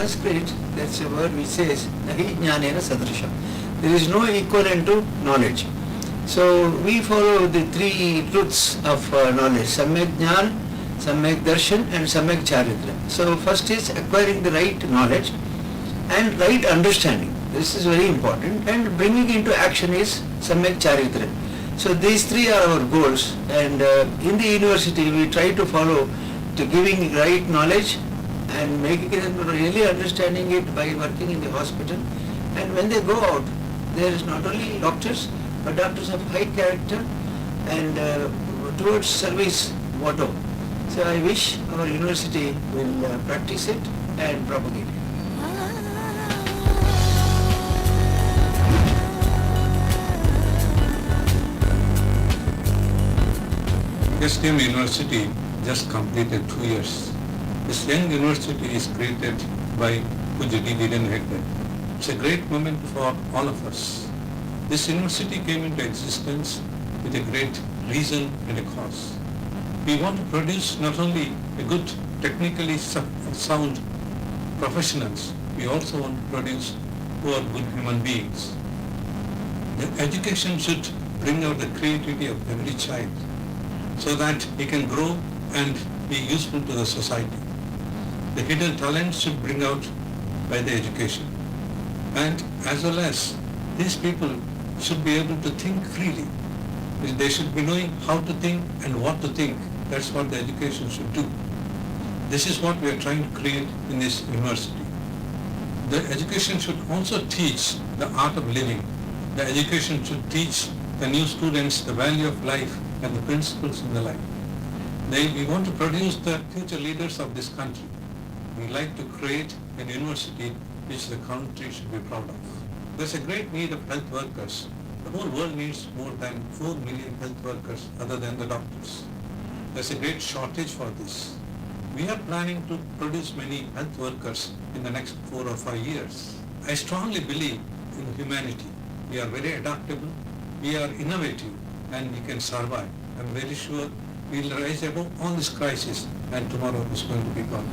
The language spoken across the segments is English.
Sanskrit, that's a word which says, Nahi jnanena sadrisham. There is no equivalent to knowledge. So we follow the three truths of knowledge, Samyak Jnana, Samyak Darshan and Samyak Charitra. So first is acquiring the right knowledge and right understanding. This is very important, and bringing into action is Samyak Charitra. So these three are our goals, and in the university we try to follow to giving right knowledge and making them really understanding it by working in the hospital. And when they go out, there is not only doctors, but doctors of high character and towards service motto. So I wish our university will practice it and propagate it. SDM University just completed 2 years. This young university is created by Puja D.D. Hegde. It's a great moment for all of us. This university came into existence with a great reason and a cause. We want to produce not only a good, technically sound professionals, we also want to produce who are good human beings. The education should bring out the creativity of every child so that he can grow and be useful to the society. The hidden talents should bring out by the education. And as well as these people should be able to think freely. They should be knowing how to think and what to think. That's what the education should do. This is what we are trying to create in this university. The education should also teach the art of living. The education should teach the new students the value of life and the principles in the life. We want to produce the future leaders of this country. We like to create an university which the country should be proud of. There's a great need of health workers. The whole world needs more than 4 million health workers other than the doctors. There's a great shortage for this. We are planning to produce many health workers in the next 4 or 5 years. I strongly believe in humanity. We are very adaptable, we are innovative, and we can survive. I'm very sure we will rise above all this crisis, and tomorrow is going to be gone.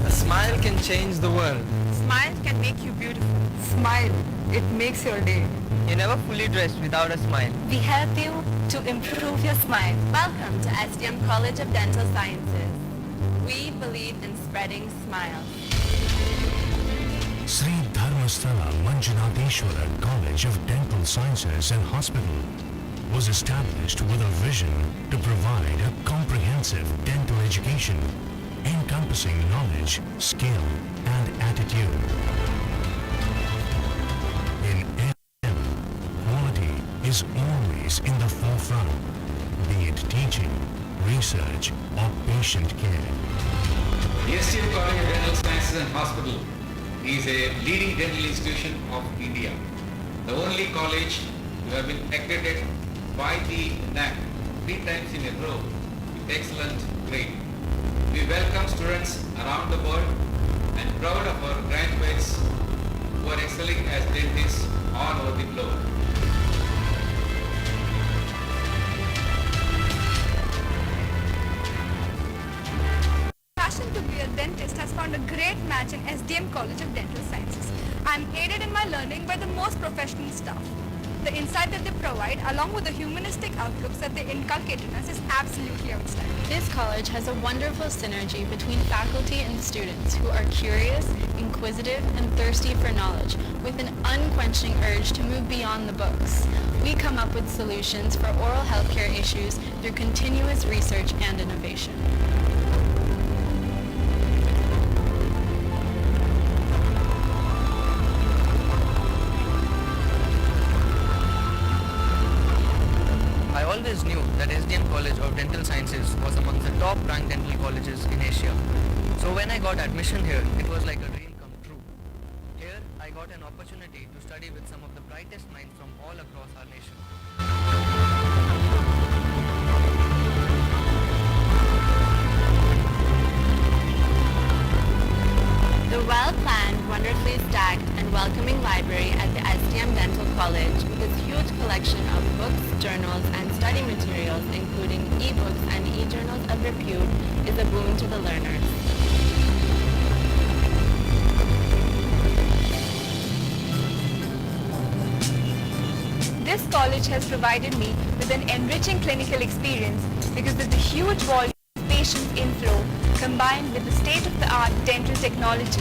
A smile can change the world. Smile can make you beautiful. Smile, it makes your day. You're never fully dressed without a smile. We help you to improve your smile. Welcome to SDM College of Dental Sciences. We believe in spreading smiles. Shri Dharmasthala Manjunatheshwara College of Dental Sciences and Hospital was established with a vision to provide a comprehensive dental education encompassing knowledge, skill and attitude. In SDM, quality is always in the forefront, be it teaching, research or patient care. The SDM College of Dental Sciences and Hospital is a leading dental institution of India. The only college to have been accredited by the NAC 3 times in a row with excellent grade. We welcome students around the world and proud of our graduates who are excelling as dentists all over the globe. Passion to be a dentist has found a great match in SDM College of Dental Sciences. I am aided in my learning by the most professional staff. The insight that they provide, along with the humanistic outlooks that they inculcate in us, is absolutely outstanding. This college has a wonderful synergy between faculty and students who are curious, inquisitive, and thirsty for knowledge, with an unquenching urge to move beyond the books. We come up with solutions for oral healthcare issues through continuous research and innovation. I always knew that SDM College of Dental Sciences was among the top ranked dental colleges in Asia. So when I got admission here, it was like a dream come true. Here, I got an opportunity to study with some of the brightest minds from all across our nation. The well-planned, wonderfully stacked, and welcoming library at the SDM Dental College, with its huge collection of books, journals, and study materials, including e-books and e-journals of repute, is a boon to the learners. This college has provided me with an enriching clinical experience because of the huge volume of patient inflow combined with the state-of-the-art dental technology.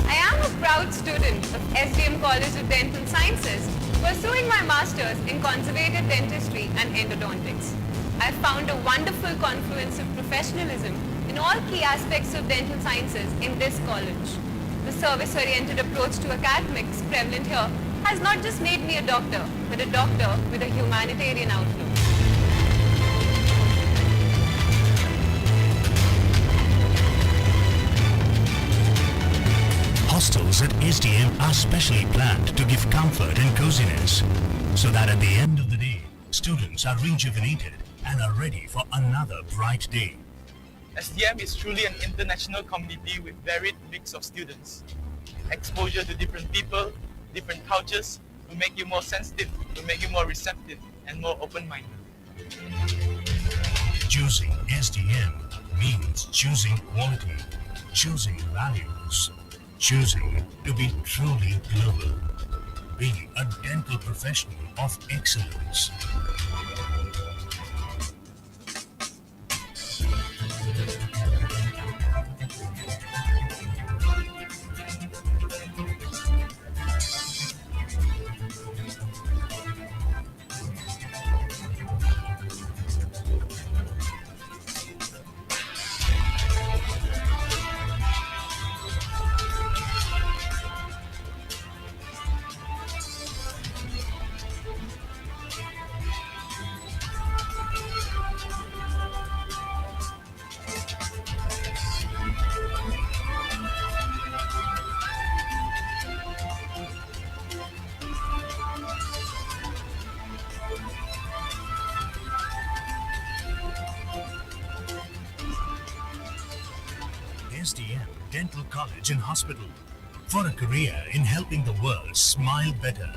I am a proud student of SDM College of Dental Sciences, pursuing my masters in conservative dentistry and endodontics. I have found a wonderful confluence of professionalism in all key aspects of dental sciences in this college. The service-oriented approach to academics prevalent here has not just made me a doctor, but a doctor with a humanitarian outlook. Hostels at SDM are specially planned to give comfort and coziness, so that at the end of the day, students are rejuvenated and are ready for another bright day. SDM is truly an international community with varied mix of students. Exposure to different people, different cultures will make you more sensitive, will make you more receptive and more open-minded. Choosing SDM means choosing quality, choosing values, choosing to be truly global, being a dental professional of excellence. Dental College and Hospital for a career in helping the world smile better.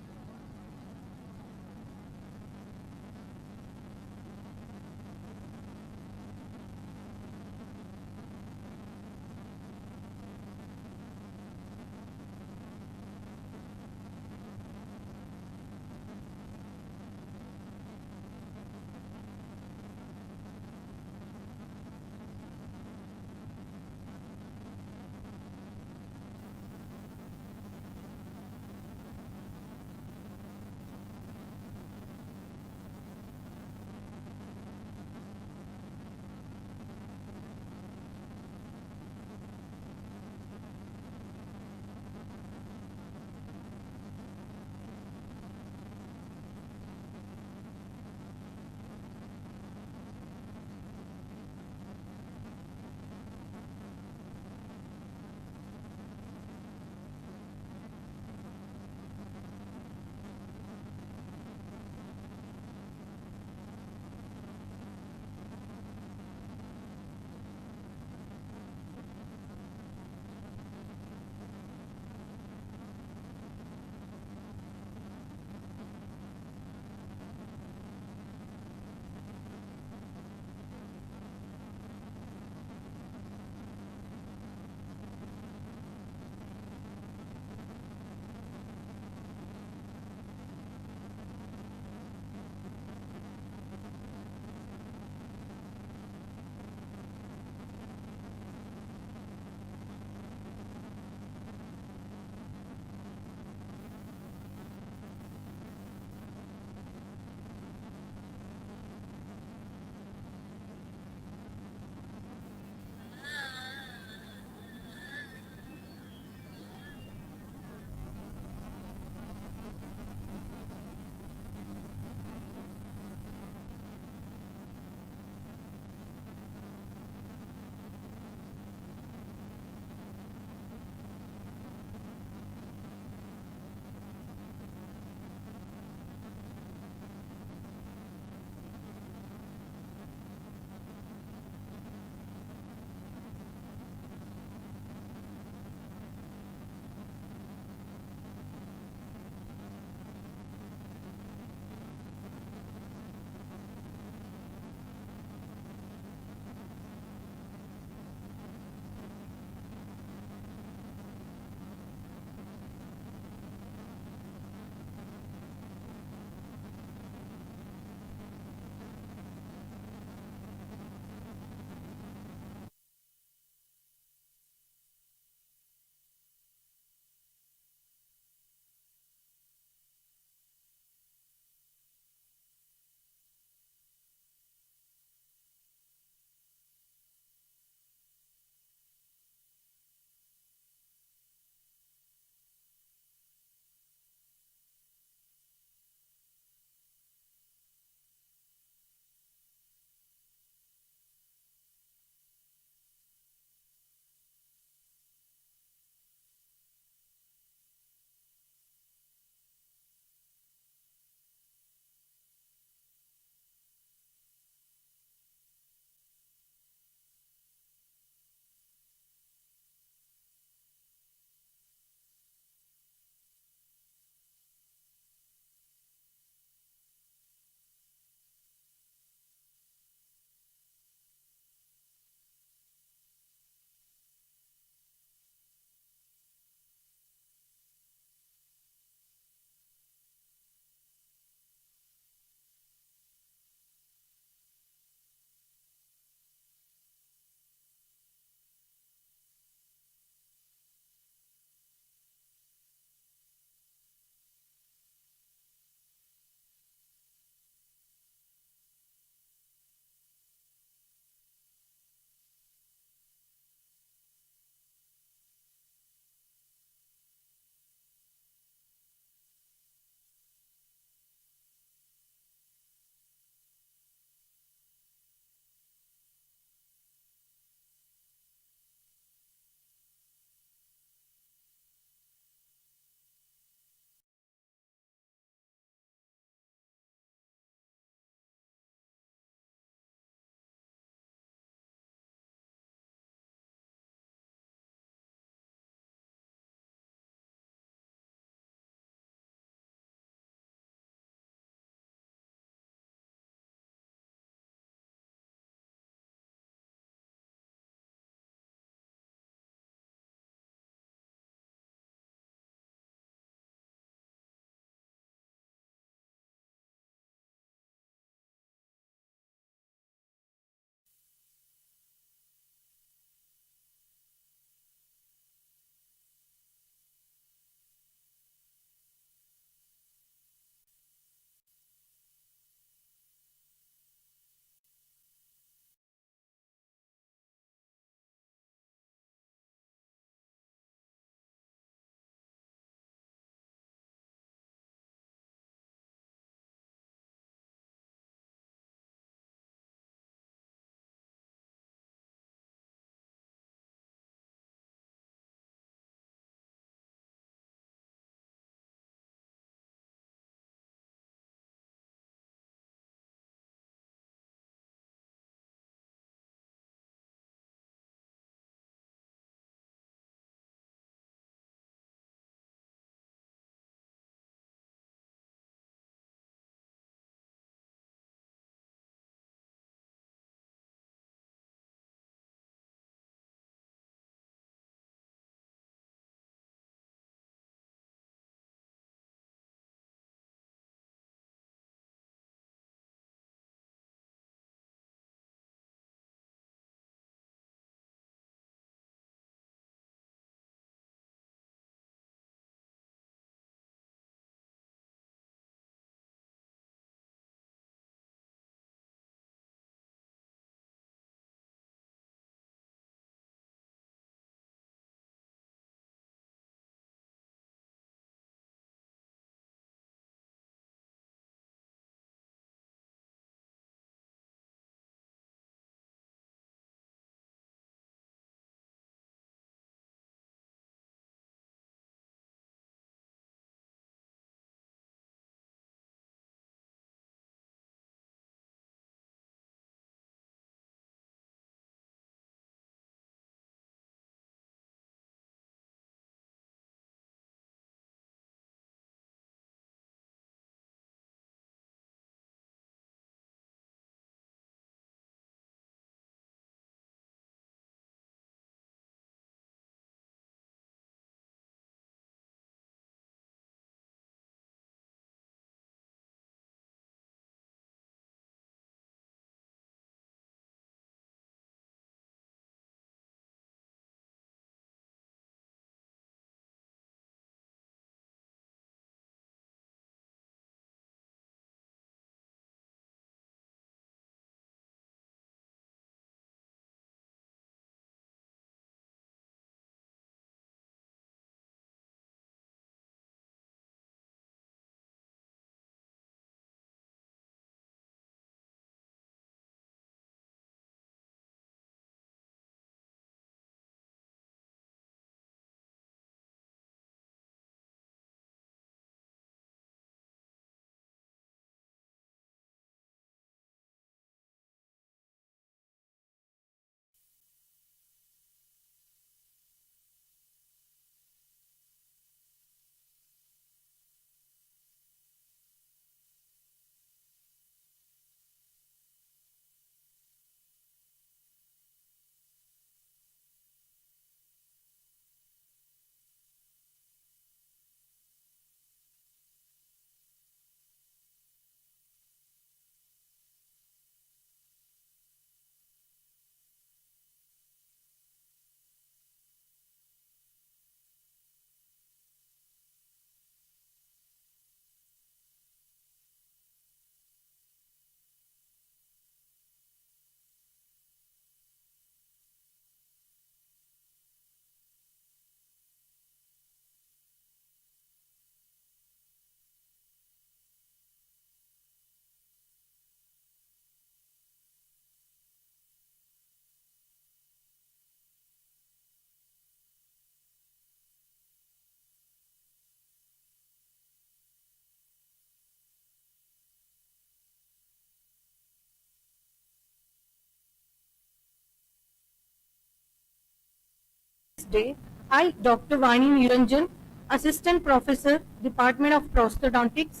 Day, I, Dr. Vani Niranjan, Assistant Professor, Department of Prosthodontics,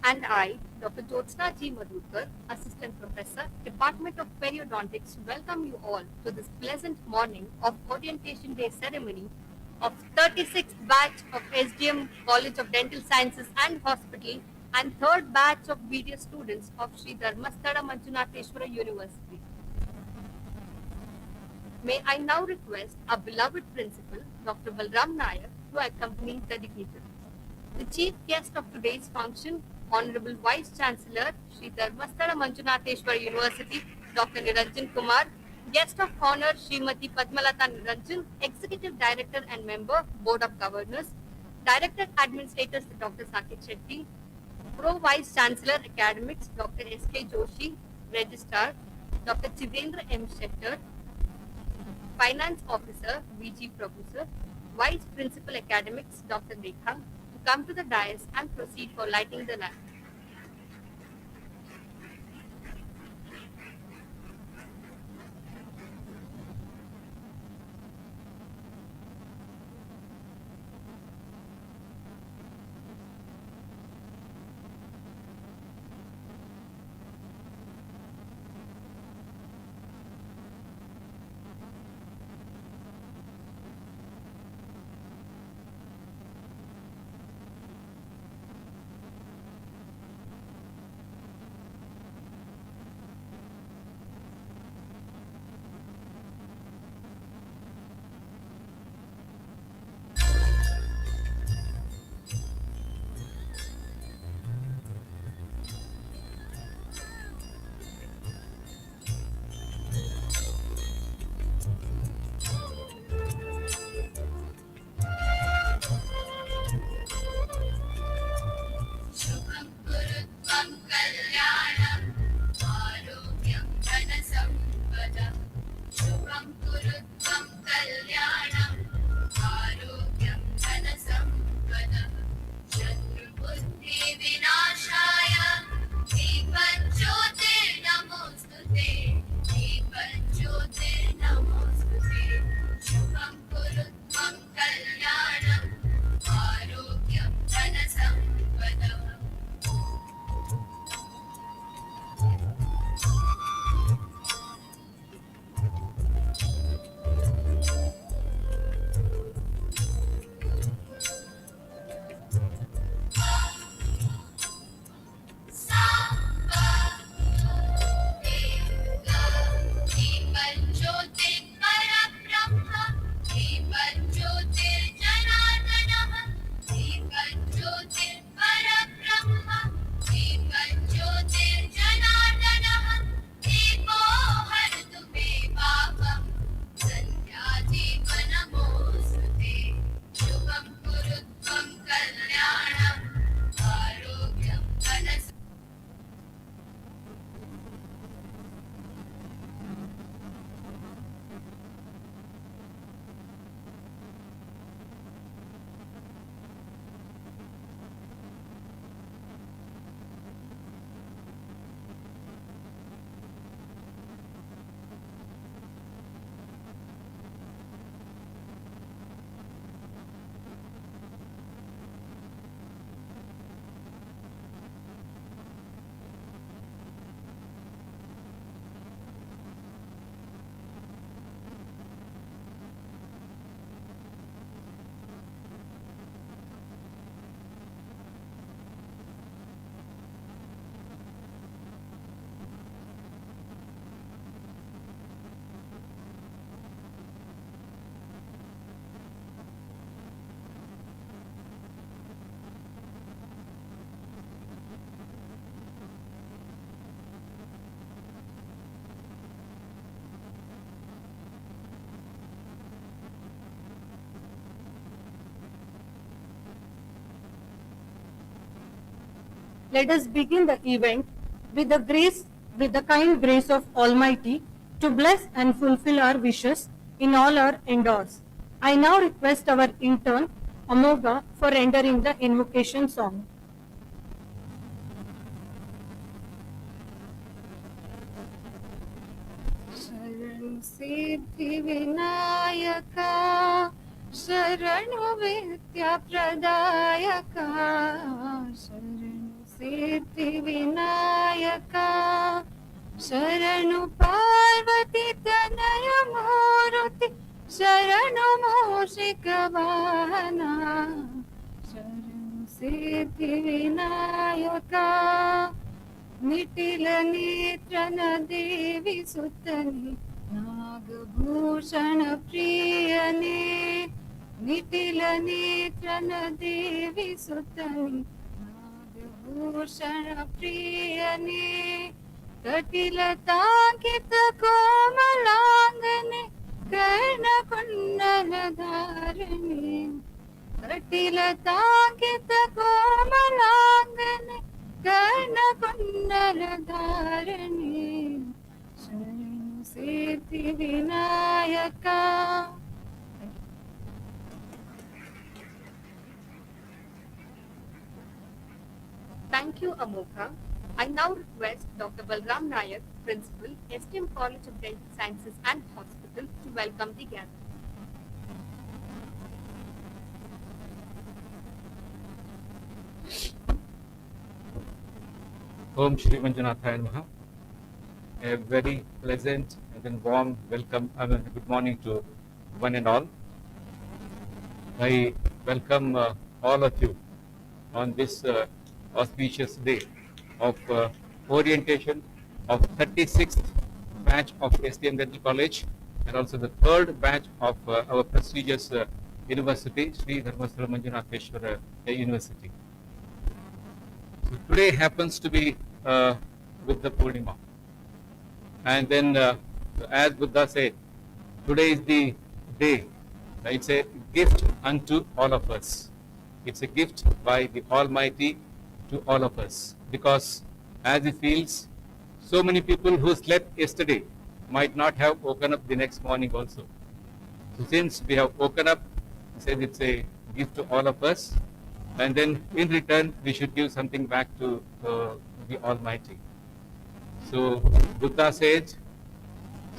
and I, Dr. Jyotsna G. Madhukar, Assistant Professor, Department of Periodontics, welcome you all to this pleasant morning of Orientation Day ceremony of 36th batch of SDM College of Dental Sciences and Hospital and 3rd batch of BDS students of Shri Dharmasthala Manjunatheshwara University. May I now request our beloved principal, Dr. Balram Nair, to accompany the dignitary. The chief guest of today's function, Honorable Vice Chancellor, Shri Dharmasthala Manjunatheshwara University, Dr. Niranjan Kumar, Guest of Honor, Srimati Padmalata Niranjan, Executive Director and Member, Board of Governors, Director Administrators, Dr. Saket Shetty, Pro Vice Chancellor Academics, Dr. S.K. Joshi, Registrar, Dr. Chidendra M. Shetter, Finance Officer, V.G. Prabhu, Vice Principal Academics, Dr. Rekha, to come to the dais and proceed for lighting the lamp. Let us begin the event with the kind grace of Almighty to bless and fulfill our wishes in all our endeavors. I now request our intern, Amoga, for rendering the invocation song. Surrender. Siddhivinayaka शरणु विद्याप्रदायका शरणु Siddhivinayaka शरणु Parvati Tanay Murthy शरणु मूषिकवाहना शरणु Siddhivinayaka निटिल नेत्रन Devi सुतने Nagabhushan प्रियने निटिल नेत्रन Devi सुतने Nagabhushan प्रियने कटिलतांकित कोमलांगने कर्णकुण्डल धारणे कटिलतांकित कोमलांगने कर्णकुण्डल धारणे शरणु Siddhivinayaka. Thank you, Amokha. I now request Dr. Balram Nayak, Principal, SDM College of Dental Sciences and Hospital, to welcome the gathering. Om Shri Manjunatheshwara. A very pleasant and warm welcome and good morning to one and all. I welcome all of you on this auspicious day of orientation of 36th batch of SDM Dental College and also the third batch of our prestigious university, Shri Dharmasthala Manjunatheshwara University. So today happens to be with the Purnima. And then as Buddha said, today is the day. It's a gift unto all of us. It's a gift by the Almighty to all of us. Because as he feels, so many people who slept yesterday might not have woken up the next morning also. So since we have woken up, he says it's a gift to all of us. And then in return, we should give something back to the Almighty. So Buddha said,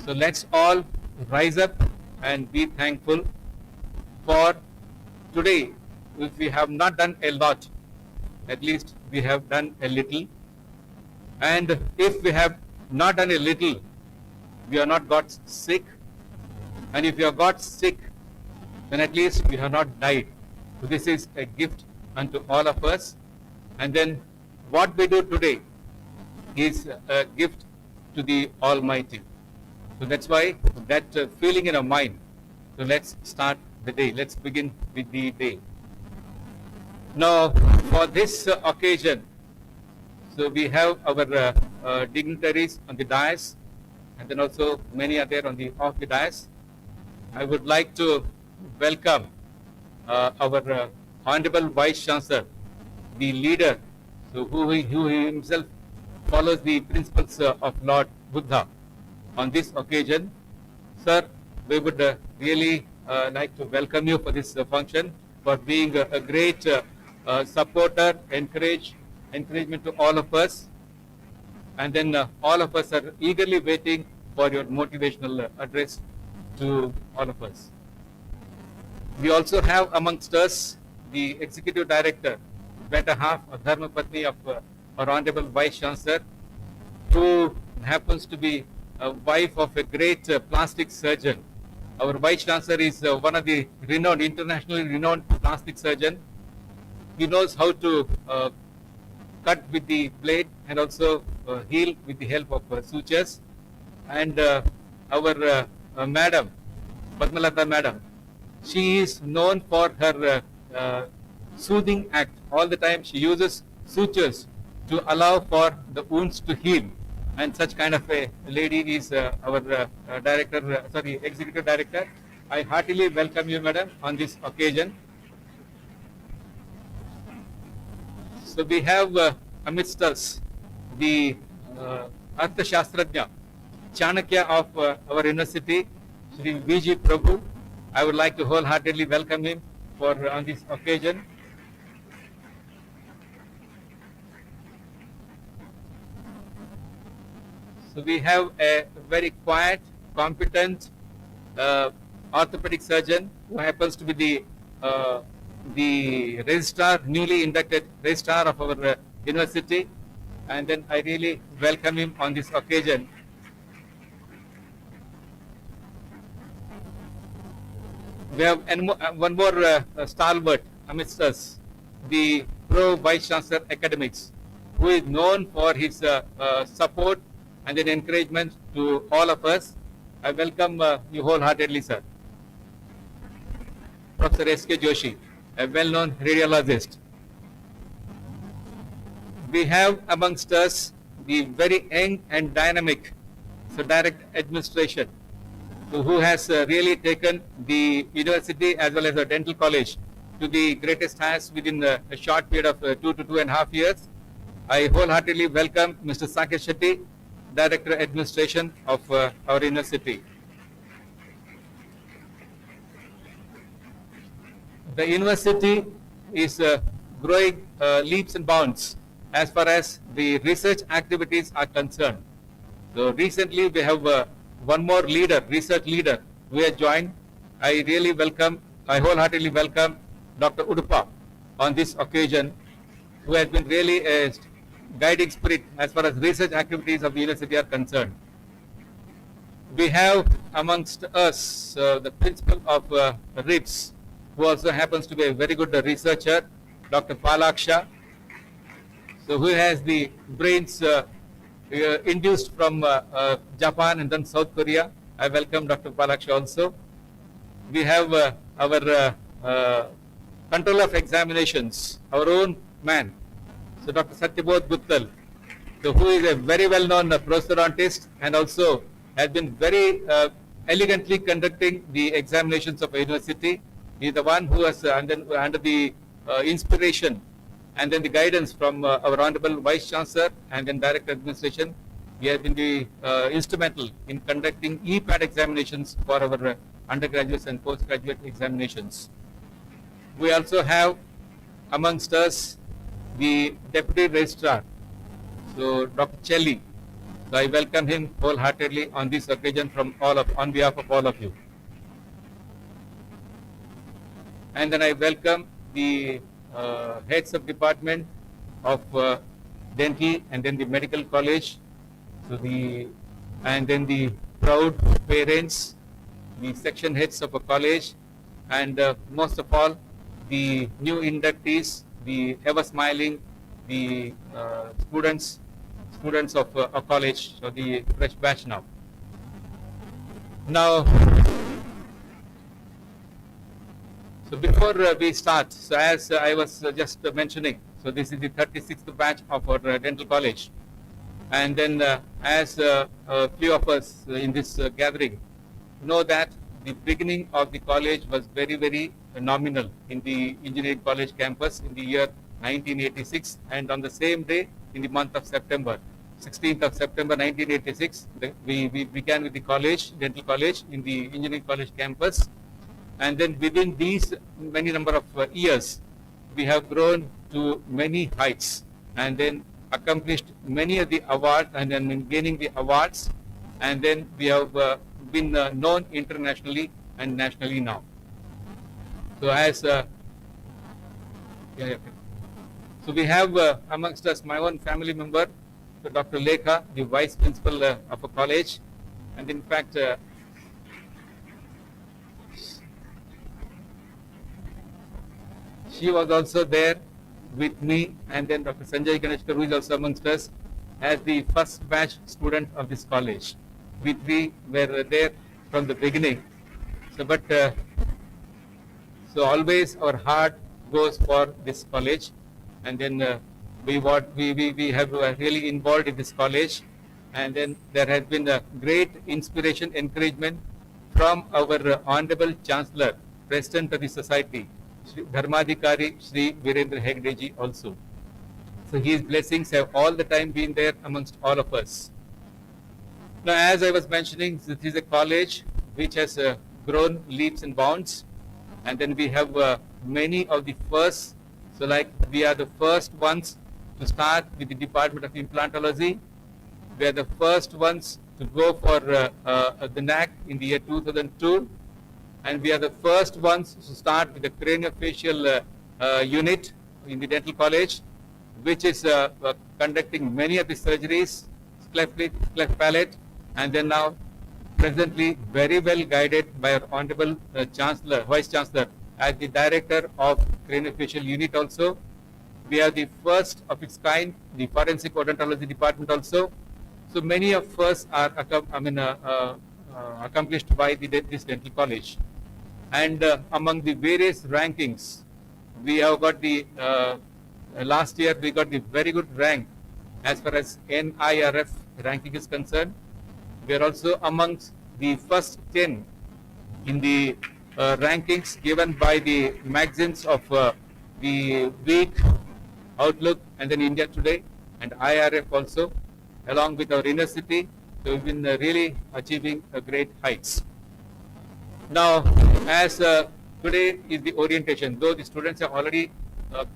so let's all rise up and be thankful for today. If we have not done a lot, at least we have done a little. And if we have not done a little, we have not got sick. And if we have got sick, then at least we have not died. So this is a gift unto all of us. And then what we do today is a gift to the Almighty. So that's why that feeling in our mind. So let's start the day. Let's begin with the day. Now for this occasion, so we have our dignitaries on the dais and then also many are there on the off the dais. I would like to welcome our Honorable Vice Chancellor, the leader, so who himself follows the principles of Lord Buddha on this occasion. Sir, we would really like to welcome you for this function, for being a great supporter, encouragement to all of us. And then all of us are eagerly waiting for your motivational address to all of us. We also have amongst us the Executive Director, better half of Dharmapatni of our Honorable Vice Chancellor, who happens to be a wife of a great plastic surgeon. Our Vice Chancellor is one of the renowned, internationally renowned plastic surgeon. He knows how to cut with the blade and also heal with the help of sutures. And our Madam, Padmalata Madam, she is known for her soothing act. All the time she uses sutures to allow for the wounds to heal. And such kind of a lady is our Executive Director. I heartily welcome you, Madam, on this occasion. So we have amidst us the Arthashastrajna, Chanakya of our university, Shri V.G. Prabhu. I would like to wholeheartedly welcome him for on this occasion. So we have a very quiet competent orthopedic surgeon who happens to be the registrar, newly inducted registrar of our university, and then I really welcome him on this occasion. We have one more stalwart amidst us, the Pro Vice Chancellor Academics, who is known for his support and then encouragement to all of us. I welcome you wholeheartedly, sir. Professor S.K. Joshi, a well-known radiologist. We have amongst us the very young and dynamic direct administration, who has really taken the university as well as the dental college to the greatest heights within a short period of 2 to 2.5 years. I wholeheartedly welcome Mr. Saket Shetty, Director Administration of our university. The university is growing leaps and bounds as far as the research activities are concerned. So recently we have one more leader, research leader, who has joined. I wholeheartedly welcome Dr. Udupa on this occasion, who has been really a guiding spirit as far as research activities of the university are concerned. We have amongst us the principal of RIPS, who also happens to be a very good researcher, Dr. Palaksha, who has the brains induced from Japan and then South Korea. I welcome Dr. Palaksha also. We have our controller of examinations, our own man, so Dr. Satyabodh Guttal, who is a very well-known prosthodontist and also has been very elegantly conducting the examinations of a university. He is the one who has under the inspiration and then the guidance from our Honorable Vice Chancellor and then Director Administration. He has been instrumental in conducting EPAD examinations for our undergraduate and postgraduate examinations. We also have amongst us the Deputy Registrar, so Dr. Chelli. So I welcome him wholeheartedly on this occasion on behalf of all of you. And then I welcome the heads of department of dental and then the medical college, and then the proud parents, the section heads of a college, and most of all the new inductees, the ever smiling, the students of a college, so the fresh batch now. So before we start, so as I was just mentioning, so this is the 36th batch of our dental college, and then as a few of us in this gathering know that the beginning of the college was very, very nominal in the engineering college campus in the year 1986, and on the same day in the month of September, 16th of September 1986, we began with the college, dental college in the engineering college campus. And then within these many number of years, we have grown to many heights and then accomplished many of the awards and then been gaining the awards, and then we have been known internationally and nationally now. So as so we have amongst us my own family member, so Dr. Lekha, the vice principal of a college, and in fact she was also there with me, and then Dr. Sanjay Ganeshkar, who is also amongst us, as the first batch student of this college. We three were there from the beginning. So always our heart goes for this college, and then we have really involved in this college, and then there has been a great inspiration, encouragement from our Honorable Chancellor, President of the Society, Dharmadhikari Shri Virendra Hegdeji also. So his blessings have all the time been there amongst all of us. Now, as I was mentioning, this is a college which has grown leaps and bounds, and then we have many of the first. So like we are the first ones to start with the Department of Implantology. We are the first ones to go for the NAC in the year 2002, and we are the first ones to start with the craniofacial unit in the dental college, which is conducting many of the surgeries, cleft lip, cleft palate, and then now presently very well guided by our Honorable Chancellor, Vice Chancellor, as the Director of Craniofacial Unit also. We are the first of its kind, the Forensic Odontology Department also. So many of us are accomplished by this dental college. And among the various rankings, we have got the, last year we got the very good rank as far as NIRF ranking is concerned. We are also amongst the first 10 in the rankings given by the magazines of the Week, Outlook, and then India Today, and IRF also, along with our university. So we've been really achieving great heights. Now, as today is the orientation, though the students have already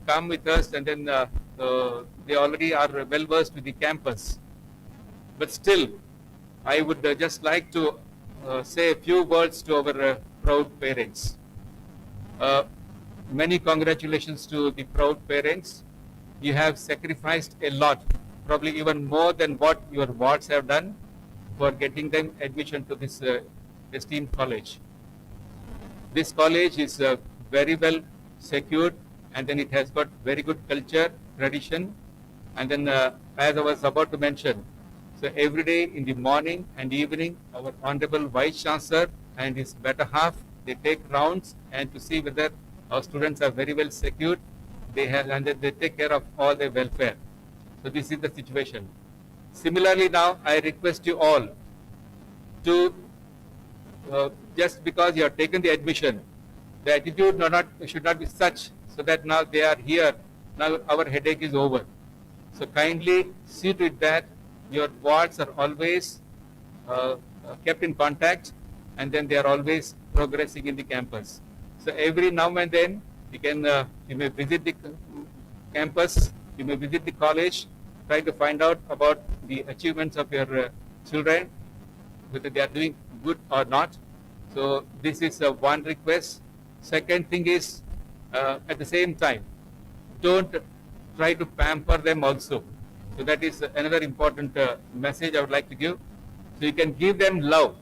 come with us, and then they already are well versed with the campus, but still, I would just like to say a few words to our proud parents. Many congratulations to the proud parents. You have sacrificed a lot, probably even more than what your wards have done for getting them admission to this esteemed college. This college is very well secured, and then it has got very good culture, tradition, and then as I was about to mention, so every day in the morning and evening, our Honorable Vice Chancellor and his better half, they take rounds and to see whether our students are very well secured. They have, and then they take care of all their welfare. So this is the situation. Similarly, now I request you all to just because you have taken the admission, the attitude should not be such so that now they are here. Now our headache is over. So kindly see to it that your wards are always kept in contact, and then they are always progressing in the campus. So every now and then you may visit the campus, you may visit the college, try to find out about the achievements of your children, whether they are doing good or not. So this is one request. Second thing is, at the same time, don't try to pamper them also. So that is another important message I would like to give. So you can give them love,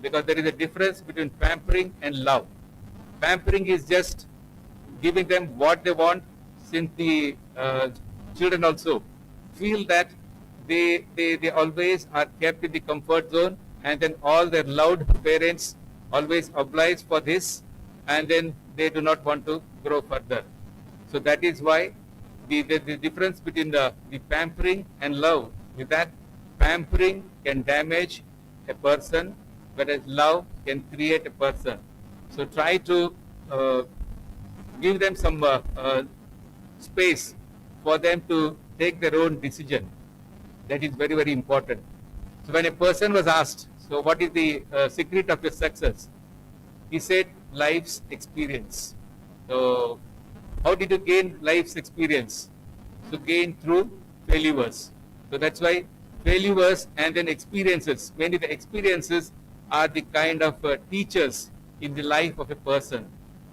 because there is a difference between pampering and love. Pampering is just giving them what they want, since the children also feel that they always are kept in the comfort zone, and then all their loud parents always oblige for this, and then they do not want to grow further. So that is why the difference between the pampering and love is that pampering can damage a person, whereas love can create a person. So try to give them some space for them to take their own decision. That is very, very important. So when a person was asked, so what is the secret of your success? He said, life's experience. So how did you gain life's experience? So gain through failures. So that's why failures and then experiences, mainly the experiences are the kind of teachers in the life of a person.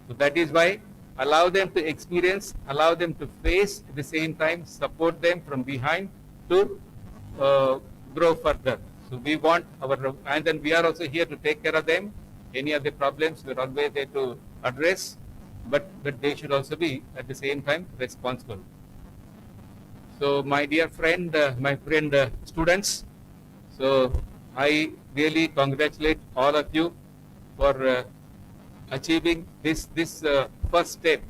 So that is why allow them to experience, allow them to face, at the same time support them from behind to grow further. So we want our, and then we are also here to take care of them. Any of the problems we are always there to address, but they should also be at the same time responsible. So my dear friend, students, so I really congratulate all of you for achieving this first step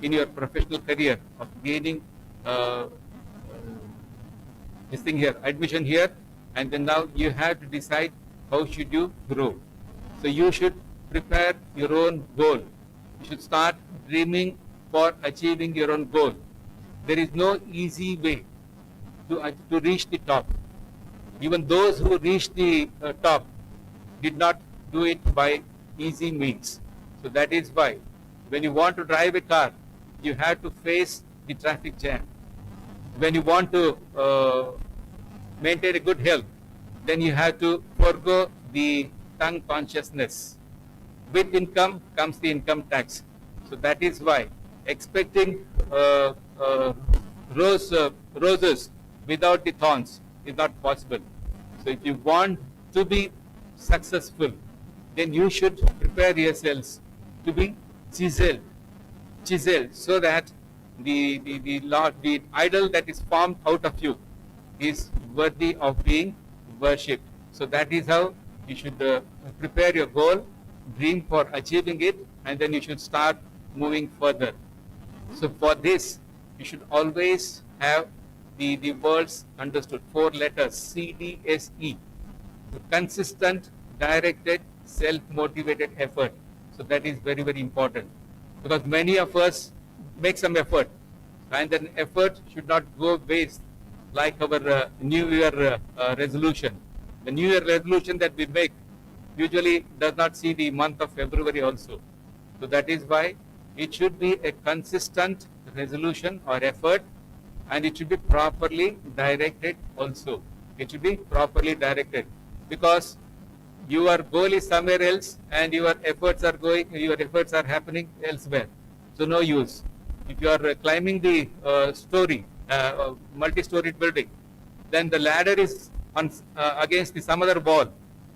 in your professional career of gaining this thing here, admission here, and then now you have to decide how should you grow. So you should prepare your own goal. You should start dreaming for achieving your own goal. There is no easy way to reach the top. Even those who reach the top did not do it by easy means. So that is why when you want to drive a car, you have to face the traffic jam. When you want to maintain a good health, then you have to forego the tongue consciousness. With income comes the income tax. So that is why expecting roses without the thorns is not possible. So if you want to be successful, then you should prepare yourselves to be chiseled, so that the idol that is formed out of you is worthy of being worshipped. So that is how you should prepare your goal, dream for achieving it, and then you should start moving further. So for this, you should always have the words understood, 4 letters, CDSE, the consistent, directed, self-motivated effort. So that is very, very important, because many of us make some effort, and then effort should not go waste, like our New Year resolution. The New Year resolution that we make usually does not see the month of February also. So that is why it should be a consistent resolution or effort, and it should be properly directed also. It should be properly directed, because your goal is somewhere else and your efforts are happening elsewhere. So no use. If you are climbing the multi-storied building, then the ladder is against some other wall,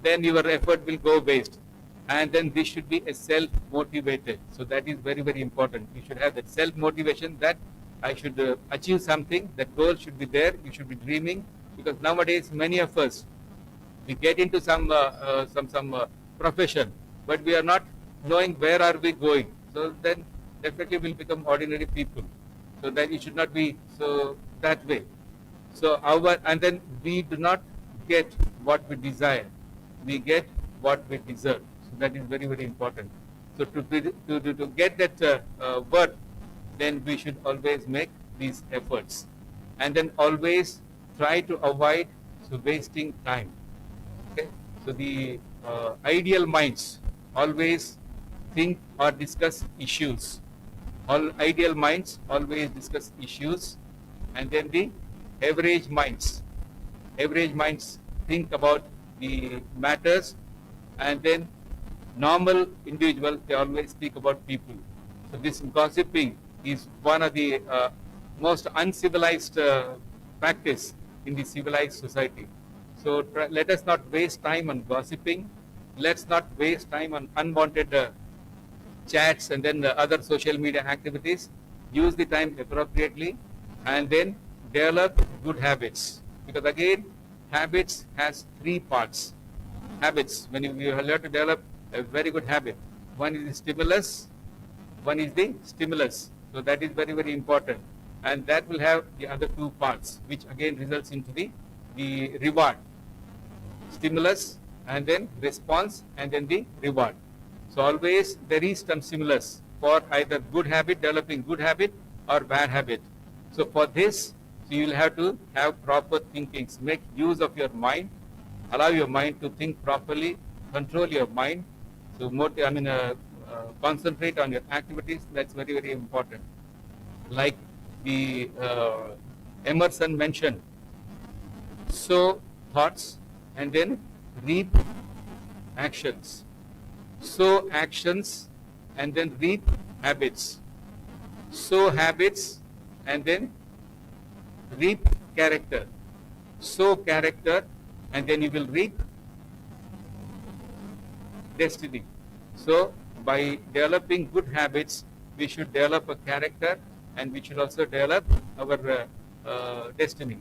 then your effort will go waste. And then this should be a self-motivated. So that is very, very important. You should have that self-motivation that I should achieve something. That goal should be there. You should be dreaming, because nowadays many of us, we get into some profession, but we are not knowing where are we going. So then definitely we'll become ordinary people. So that it should not be so that way. So and then we do not get what we desire. We get what we deserve. So that is very, very important. So to get that worth, then we should always make these efforts, and then always try to avoid wasting time. Okay? So the ideal minds always think or discuss issues. All ideal minds always discuss issues, and then the average minds think about the matters, and then normal individuals, they always speak about people. So this gossiping is one of the most uncivilized practice in the civilized society. So let us not waste time on gossiping. Let's not waste time on unwanted chats and then other social media activities. Use the time appropriately, and then develop good habits. Because again, habits has 3 parts. Habits, when you have to develop a very good habit. One is the stimulus, one is the stimulus. So that is very, very important. And that will have the other 2 parts, which again results into the reward. Stimulus, and then response, and then the reward. So always there is some stimulus for either good habit, developing good habit, or bad habit. So for this, you will have to have proper thinking. Make use of your mind. Allow your mind to think properly. Control your mind. So concentrate on your activities. That's very, very important. Like the Emerson mentioned, sow thoughts and then reap actions. Sow actions and then reap habits. Sow habits and then reap character. Sow character and then you will reap destiny. So by developing good habits, we should develop a character, and we should also develop our destiny.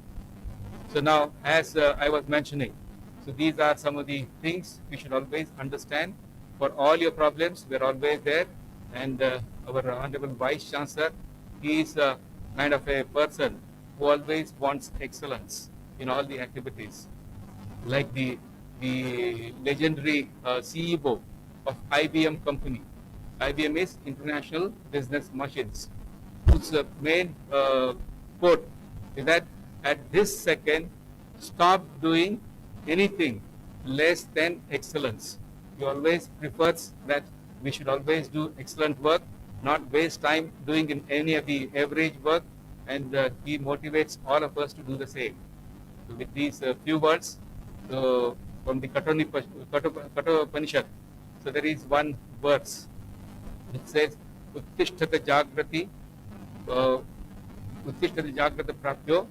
So now, as I was mentioning, so these are some of the things we should always understand. For all your problems, we are always there, and our Honorable Vice Chancellor, he is kind of a person who always wants excellence in all the activities. Like the legendary CEO of IBM company. IBM is International Business Machines, whose main quote is that at this second, stop doing anything less than excellence. He always prefers that we should always do excellent work, not waste time doing in any of the average work, and he motivates all of us to do the same. So with these few words, So from the Kathopanishad, so there is one verse which says, Uttishtata Jagrati, Uttishtata Jagrata Prapyo,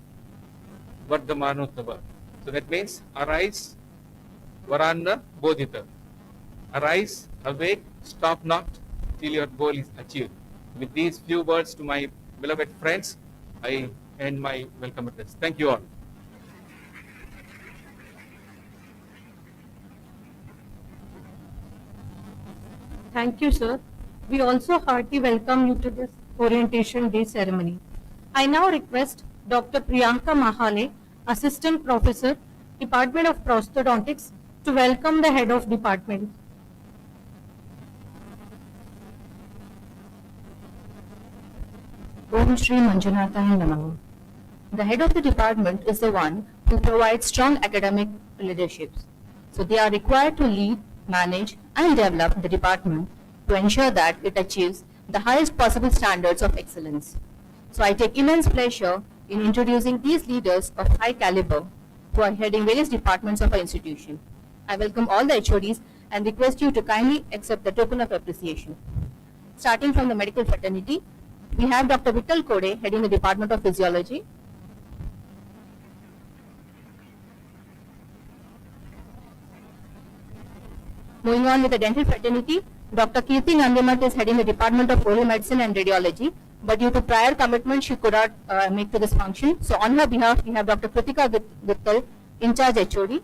Vardhamanotava. So that means arise, Varanna Bodhita. Arise, awake, stop not till your goal is achieved. With these few words to my beloved friends, I end my welcome address. Thank you all. Thank you, sir. We also heartily welcome you to this Orientation Day ceremony. I now request Dr. Priyanka Mahale, Assistant Professor, Department of Prosthodontics, to welcome the Head of Department. Om Shri Manjunatheshwara Namaha. The head of the department is the one who provides strong academic leaderships. So they are required to lead, manage and develop the department to ensure that it achieves the highest possible standards of excellence. So I take immense pleasure in introducing these leaders of high caliber who are heading various departments of our institution. I welcome all the HODs and request you to kindly accept the token of appreciation. Starting from the medical fraternity, we have Dr. Vittal Kode heading the Department of Physiology. Moving on with the dental fraternity, Dr. Kirti Nandimat is heading the Department of Oral Medicine and Radiology, but due to prior commitment, she could not make to this function. So on her behalf, we have Dr. Kritika Gittal, in charge HOD.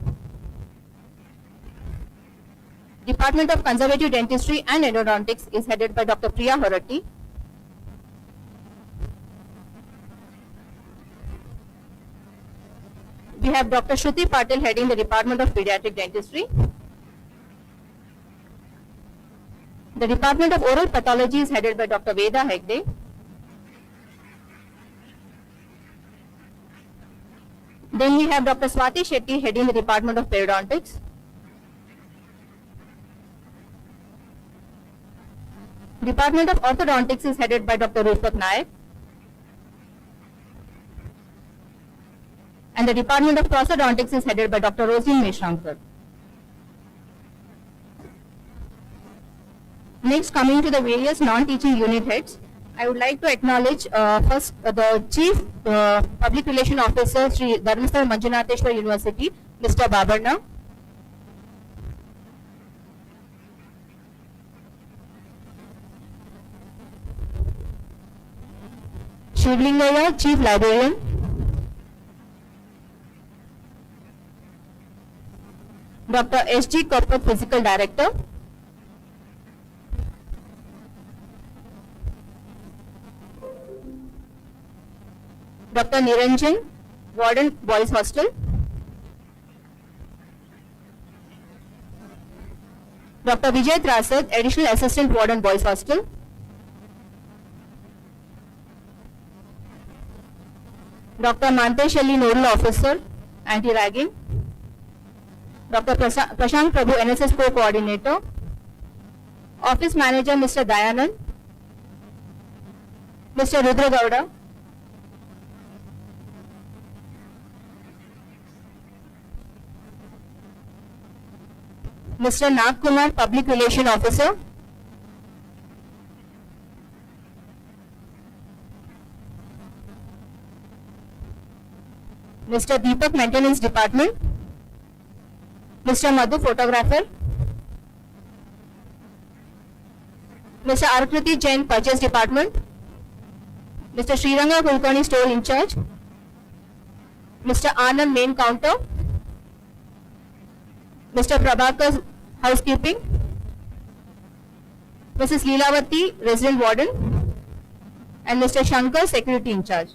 Department of Conservative Dentistry and Endodontics is headed by Dr. Priya Horatti. We have Dr. Shruti Patil heading the Department of Pediatric Dentistry. The Department of Oral Pathology is headed by Dr. Veda Hegde. Then we have Dr. Swati Shetty heading the Department of Periodontics. Department of Orthodontics is headed by Dr. Rupak Nayak. And the Department of Prosthodontics is headed by Dr. Rosin Meshrankar. Next, coming to the various non-teaching unit heads, I would like to acknowledge first the Chief Public Relation Officer, Shri Dharmasthala Manjunatheshwara University, Mr. Babarna. Shivlingaya, Chief Librarian. Dr. S.G. Kapat, Physical Director. Dr. Niranjan, Warden, Boys Hostel. Dr. Vijay Trasad, Additional Assistant Warden, Boys Hostel. Dr. Mantesh Ali, Nodal Officer, Anti-Ragging. Dr. Prashant Prabhu, NSS Co-Coordinator. Office Manager, Mr. Dayanand. Mr. Rudra Gowda. Mr. Nag Kumar, Public Relation Officer. Mr. Deepak, Maintenance Department. Mr. Madhu, Photographer. Mr. Arkriti Jain, Purchase Department. Mr. Sriranga Kulkarni, Store In Charge. Mr. Anand, Main Counter. Mr. Prabhakar, Housekeeping. Mrs. Leelavati, Resident Warden. And Mr. Shankar, Security In Charge.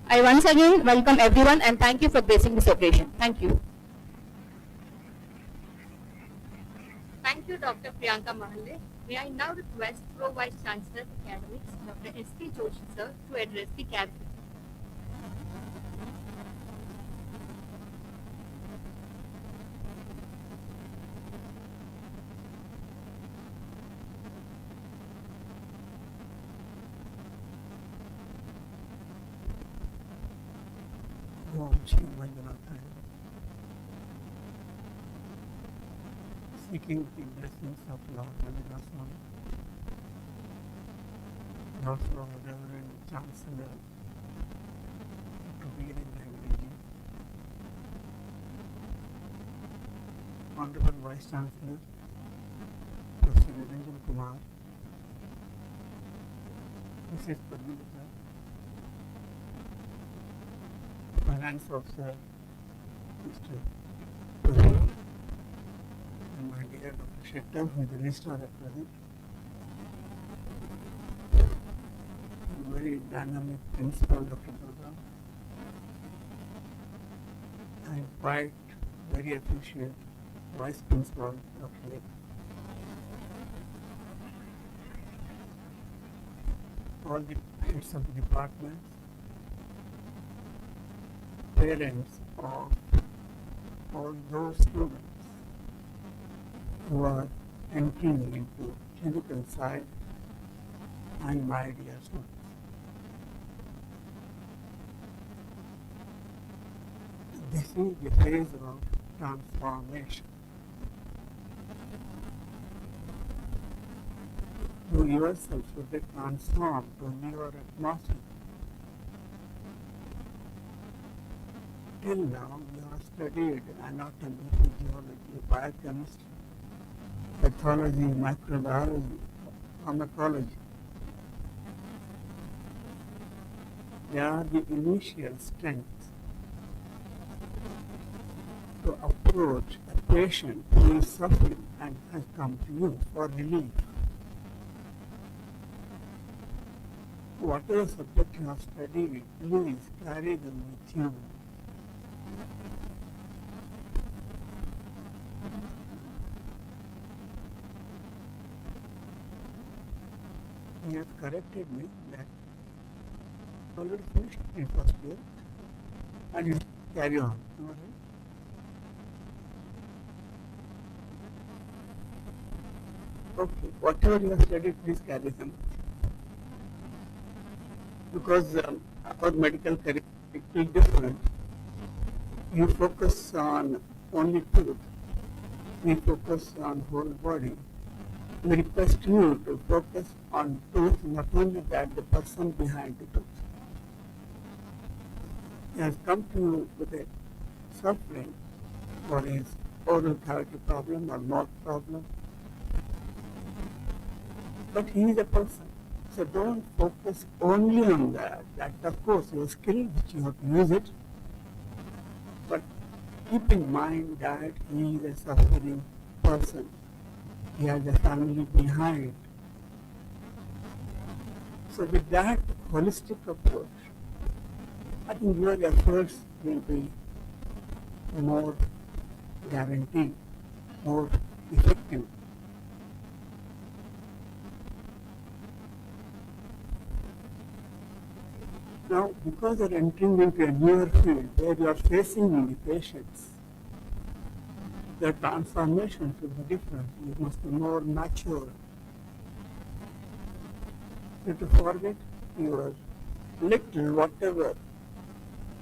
I once again welcome everyone and thank you for gracing this occasion. Thank you. Thank you, Dr. Priyanka Mahale. May I now request Pro Vice Chancellor Academics, Dr. S.K. Joshi sir, to address the cabinet. Om Shri Manjunatheshwara. Seeking the blessings of Lord Manjunatheshwara, and also Reverend Chancellor Dr. V. Honorable Vice Chancellor Professor Ranjan Kumar, Mrs. Padmita, Finance Officer Mr. Praveen, and my dear Dr. Shettar, who is the registrar at present, and very dynamic principal Dr. Durga, and quite very appreciate Vice Principal Dr. Lake. All the heads of the departments, parents of all those students who are entering into clinical side, and my dear students. This is the phase of transformation. You yourself should be transformed to your atmosphere. Till now, you have studied anatomy, physiology, biochemistry, pathology, microbiology, pharmacology. They are the initial strengths to approach a patient who is suffering and has come to you for relief. Whatever subject you have studied, please carry them with you. He has corrected me that already finished in first year and you carry on. Am I right? Okay, whatever you have studied, please carry them. Because our medical career is different. You focus on only tooth. We focus on whole body. We request you to focus on tooth, not only that, the person behind the tooth. He has come to you with a suffering for his oral cavity problem or mouth problem. But he is a person. So don't focus only on that. That of course your skill which you have to use it. But keep in mind that he is a suffering person. He has a family behind. So with that holistic approach, I think your efforts will be more guaranteed, more effective. Now, because you are entering into a newer field where you are facing the patients, the transformation should be different. You must be more mature. You have to forget your little, whatever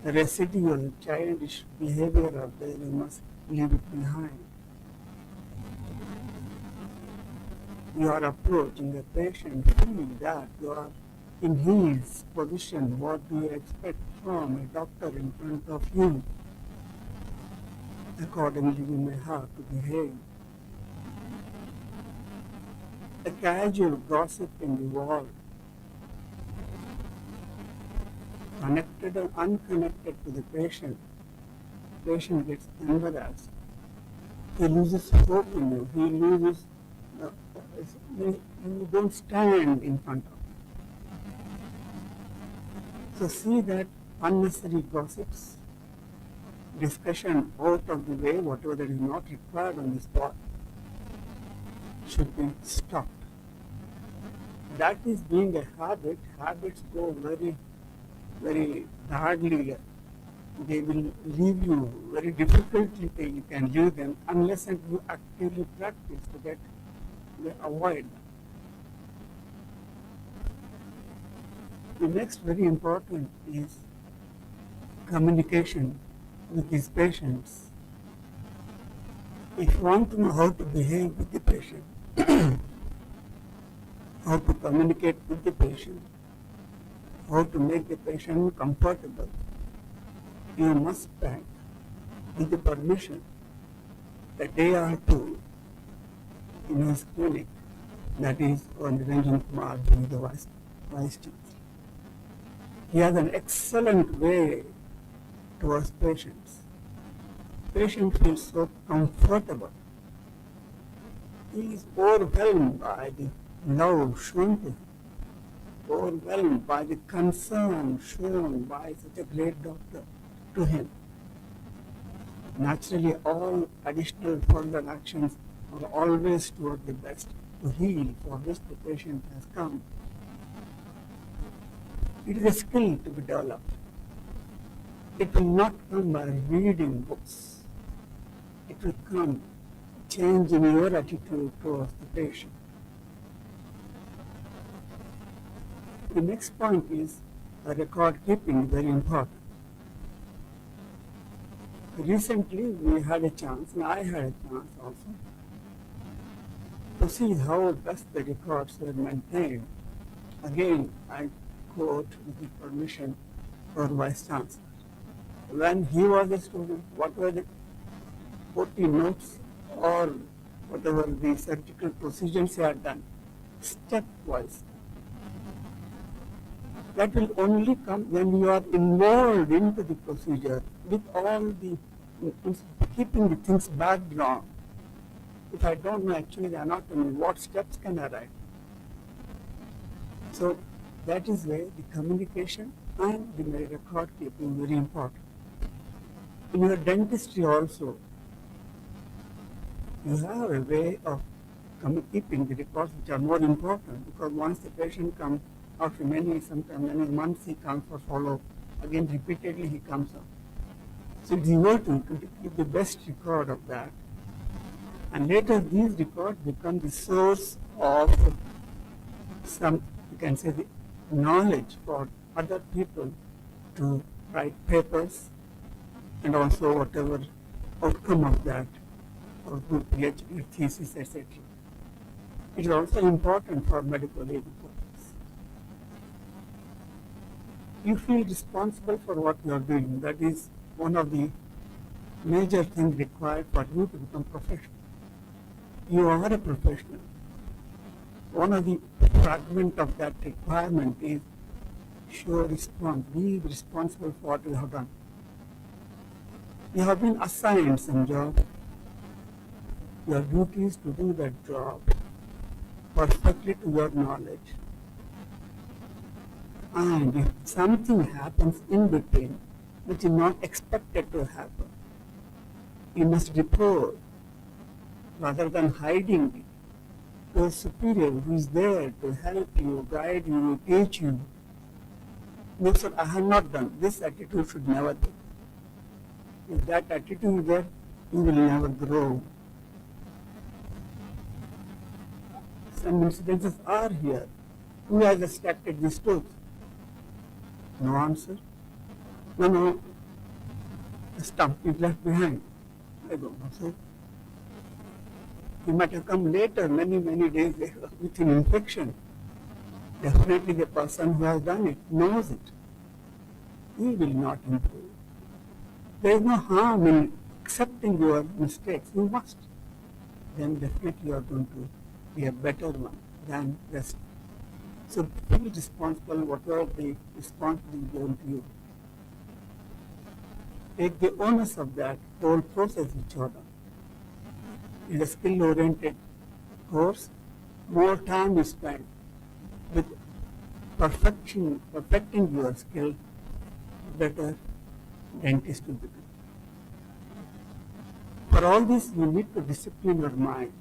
residual childish behavior of there, you must leave it behind. You are approaching the patient feeling that you are in his position. What do you expect from a doctor in front of you? Accordingly, you may have to behave. A casual gossip in the world, connected or unconnected to the patient gets embarrassed. He loses hope in you. He loses, you don't stand in front of him. So see that unnecessary gossips, discussion out of the way, whatever that is not required on the spot, should be stopped. That is being a habit. Habits go very, very badly. They will leave you very difficultly. You can leave them unless and you actively practice so that you avoid them. The next very important is communication with his patients. If you want to know how to behave with the patient, how to communicate with the patient, how to make the patient comfortable, you must spend, with the permission, a day or two in his clinic, that is on Ranjan Kumar, who is the vice chancellor. He has an excellent way towards patients. Patient feels so comfortable. He is overwhelmed by the love shown to him, overwhelmed by the concern shown by such a great doctor to him. Naturally, all additional further actions are always toward the best, to heal for which the patient has come. It is a skill to be developed. It will not come by reading books. It will come changing your attitude towards the patient. The next point is record keeping, very important. Recently we had a chance, and I had a chance also, to see how best the records were maintained. Again, I quote with the permission for Vice Chancellor. When he was a student, what were the 40 notes or whatever the surgical procedures he had done, stepwise. That will only come when you are involved into the procedure with all the, keeping the things background. If I don't know actually the anatomy, what steps can I write? So that is where the communication and the record keeping is very important. In your dentistry also, you have a way of keeping the records which are more important, because once the patient comes, after sometimes many months he comes for follow-up, again repeatedly he comes up. So it's important to keep the best record of that. And later these records become the source of some, you can say, the knowledge for other people to write papers and also whatever outcome of that, or do PhD thesis, etc. It is also important for medical aid purposes. You feel responsible for what you are doing. That is one of the major things required for you to become professional. You are a professional. One of the fragments of that requirement is show response. Be responsible for what you have done. You have been assigned some job. Your duty is to do that job perfectly to your knowledge. And if something happens in between which is not expected to happen, you must report rather than hiding it to a superior who is there to help you, guide you, teach you. No, sir, I have not done. This attitude should never be. If that attitude is there, you will never grow. Some incidences are here. Who has extracted this tooth? No answer. No, the stump is left behind. I don't know, sir. He might have come later, many days later, with an infection. Definitely the person who has done it knows it. He will not improve. There is no harm in accepting your mistakes. You must. Then definitely you are going to be a better one than rest. So feel responsible whatever the responsibility is given to you. Take the onus of that whole process which you have done. In a skill-oriented course, more time is spent with perfecting your skill, better dentist to become. For all this, you need to discipline your mind.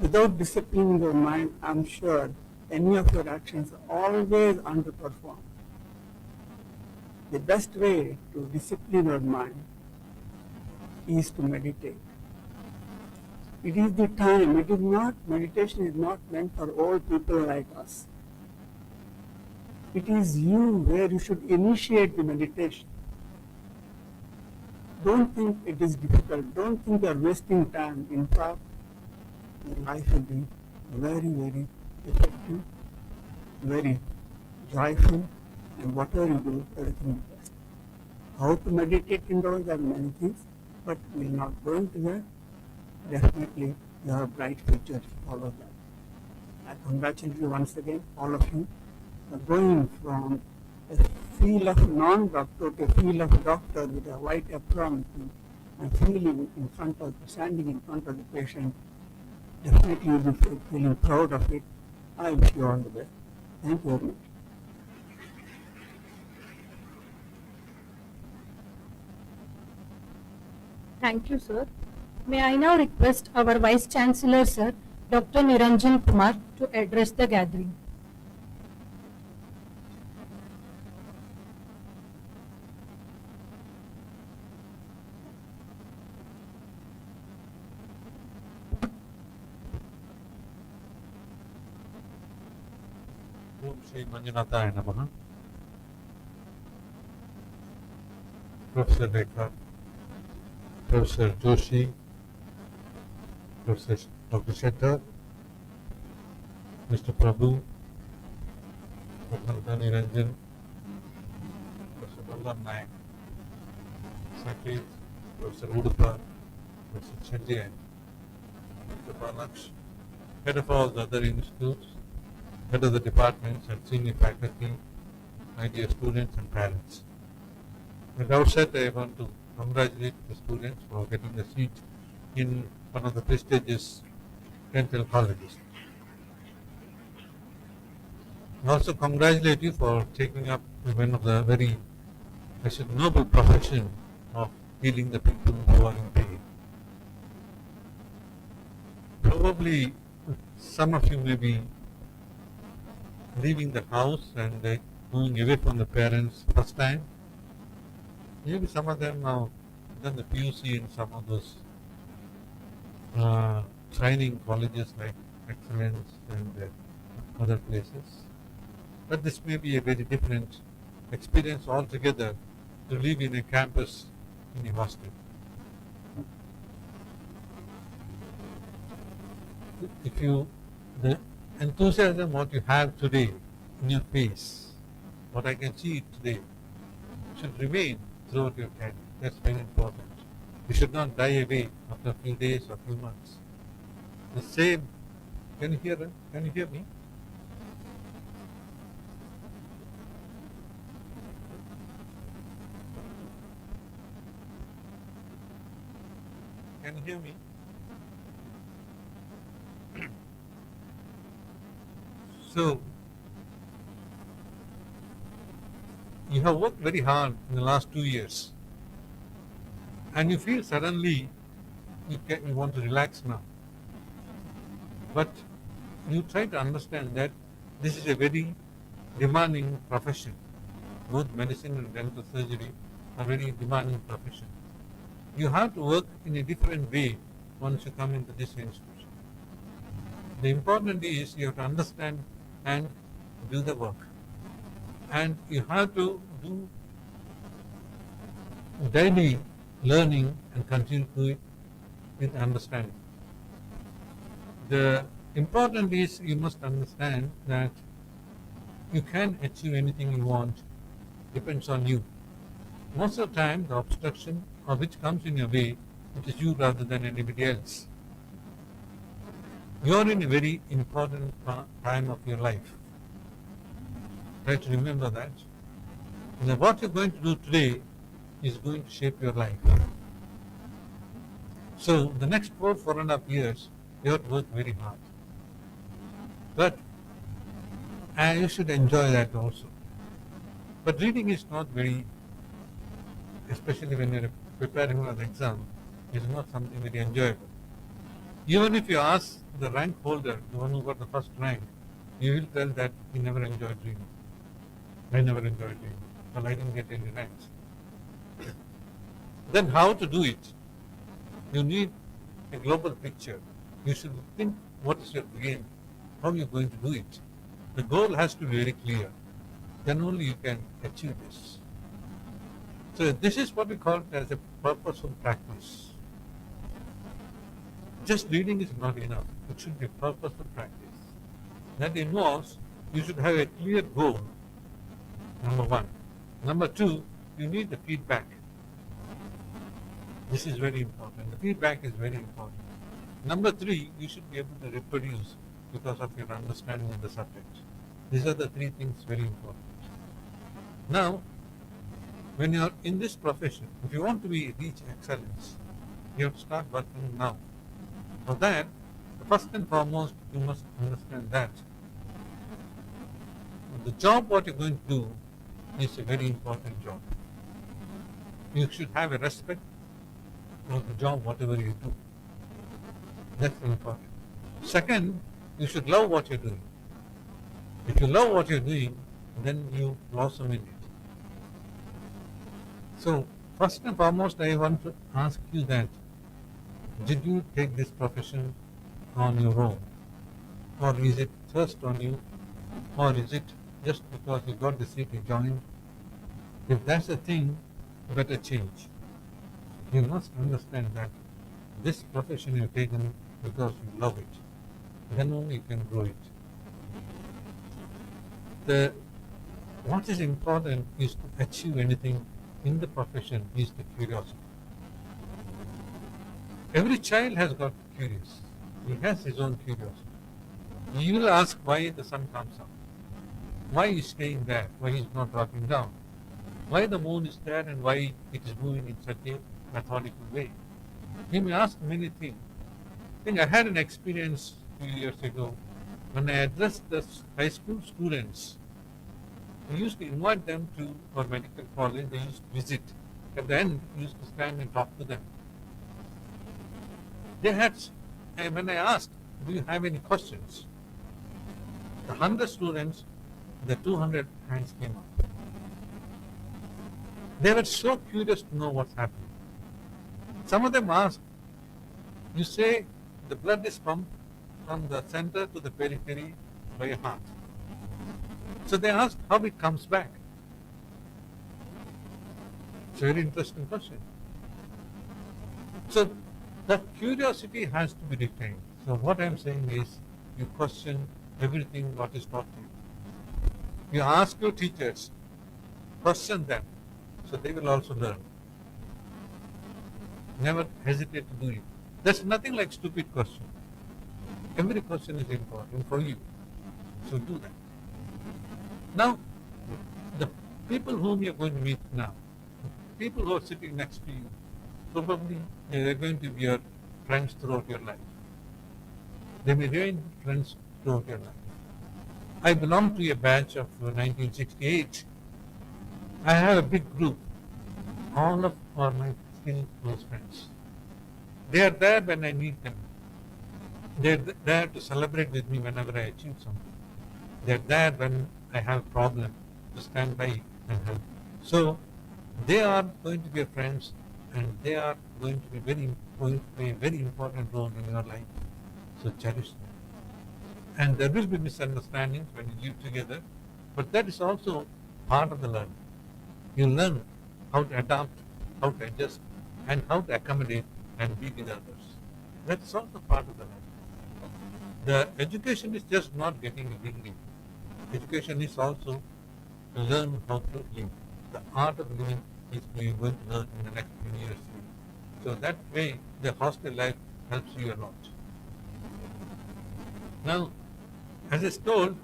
Without disciplining your mind, I'm sure any of your actions always underperform. The best way to discipline your mind is to meditate. It is the time, meditation is not meant for old people like us. It is you where you should initiate the meditation. Don't think it is difficult. Don't think you are wasting time. In fact, your life will be very, very effective, very joyful, and whatever you do, everything is best. How to meditate indoors, there are many things, but we will not go into that. Definitely, you have a bright future to follow that. I congratulate you once again, all of you, for going from a feel of non-doctor to a feel of doctor with a white apron and feeling in front of, standing in front of the patient. Definitely you will be feeling proud of it. I wish you all the best. Thank you very much. Thank you, sir. May I now request our Vice Chancellor, sir, Dr. Niranjan Kumar, to address the gathering. Shri Manjunatheshwara Namaha. Professor Rekha, Professor Joshi, Professor Dr. Shettar, Mr. Prabhu, Dr. Niranjan, Professor Balram Naik, Sakit, Professor Udupa, Professor Chandya, Mr. Balaksh, head of all the other institutes, head of the departments and senior faculty, my dear students and parents. At the outset, I want to congratulate the students for getting a seat in one of the prestigious dental colleges. I also congratulate you for taking up one of the very, noble profession of healing the people who are in pain. Probably some of you may be leaving the house and moving away from the parents first time. Maybe some of them have done the PUC in some of those training colleges like Excellence and other places. But this may be a very different experience altogether to live in a campus in a hostel. If you, the enthusiasm what you have today in your face, what I can see today, should remain throughout your career. That's very important. You should not die away after a few days or few months. The same, can you hear it? Can you hear me? Can you hear me? So, you have worked very hard in the last 2 years and you feel suddenly you want to relax now. But you try to understand that this is a very demanding profession. Both medicine and dental surgery are very demanding profession. You have to work in a different way once you come into this institution. The important is you have to understand and do the work. And you have to do daily learning and continue to do it with understanding. The important is you must understand that you can achieve anything you want, depends on you. Most of the time the obstruction or which comes in your way, it is you rather than anybody else. You are in a very important time of your life. Try to remember that. And what you're going to do today is going to shape your life. So the next 4.5 years, you have to work very hard. But you should enjoy that also. But reading is not very, especially when you're preparing for the exam, is not something very enjoyable. Even if you ask the rank holder, the one who got the first rank, you will tell that he never enjoyed reading. I never enjoyed reading. Well, I didn't get any ranks. Then how to do it? You need a global picture. You should think what is your game, how you're going to do it. The goal has to be very clear. then only you can achieve this. So this is what we call it as a purposeful practice. Just reading is not enough. It should be purposeful practice. That involves you should have a clear goal, number one. Number two, you need the feedback. This is very important. The feedback is very important. Number three, you should be able to reproduce because of your understanding of the subject. These are the three things very important. Now, when you are in this profession, if you want to reach excellence, you have to start working now. For that, first and foremost, you must understand that the job what you're going to do is a very important job. You should have a respect for the job, whatever you do. That's important. Second, you should love what you're doing. If you love what you're doing, then you blossom in it. So, first and foremost, I want to ask you that, did you take this profession on your own? Or is it thrust on you? Or is it just because you got the seat you joined? If that's the thing, better change. You must understand that this profession you've taken because you love it. Then only you can grow it. What is important is to achieve anything in the profession is the curiosity. Every child has got curious. He has his own curiosity. He will ask why the sun comes up, why he's staying there, why he's not dropping down, why the moon is there and why it is moving in such a methodical way. He may ask many things. I think I had an experience a few years ago when I addressed the high school students. We used to invite them to our medical college. They used to visit. At the end, we used to stand and talk to them. When I asked, do you have any questions? The 100 students, the 200 hands came up. They were so curious to know what's happening. Some of them asked, you say the blood is pumped from the center to the periphery by a heart. So they asked how it comes back. It's a very interesting question. So that curiosity has to be retained. So what I'm saying is, you question everything what is taught to you. You ask your teachers, question them, so they will also learn. Never hesitate to do it. There's nothing like stupid question. Every question is important for you. So do that. Now, the people whom you're going to meet now, people who are sitting next to you, probably they're going to be your friends throughout your life. They may remain friends throughout your life. I belong to a batch of 1968. I have a big group. All of are my still close friends. They are there when I need them. They're there to celebrate with me whenever I achieve something. They're there when I have a problem to stand by and help. So they are going to be your friends, and they are going to play a very important role in your life. So cherish them. And there will be misunderstandings when you live together, but that is also part of the learning. You learn how to adapt, how to adjust, and how to accommodate and be with others. That's also part of the learning. The education is just not getting a degree. Education is also to learn how to live. The art of living is we are going to learn in the next few years. So that way, the hostel life helps you a lot. Now, as I told,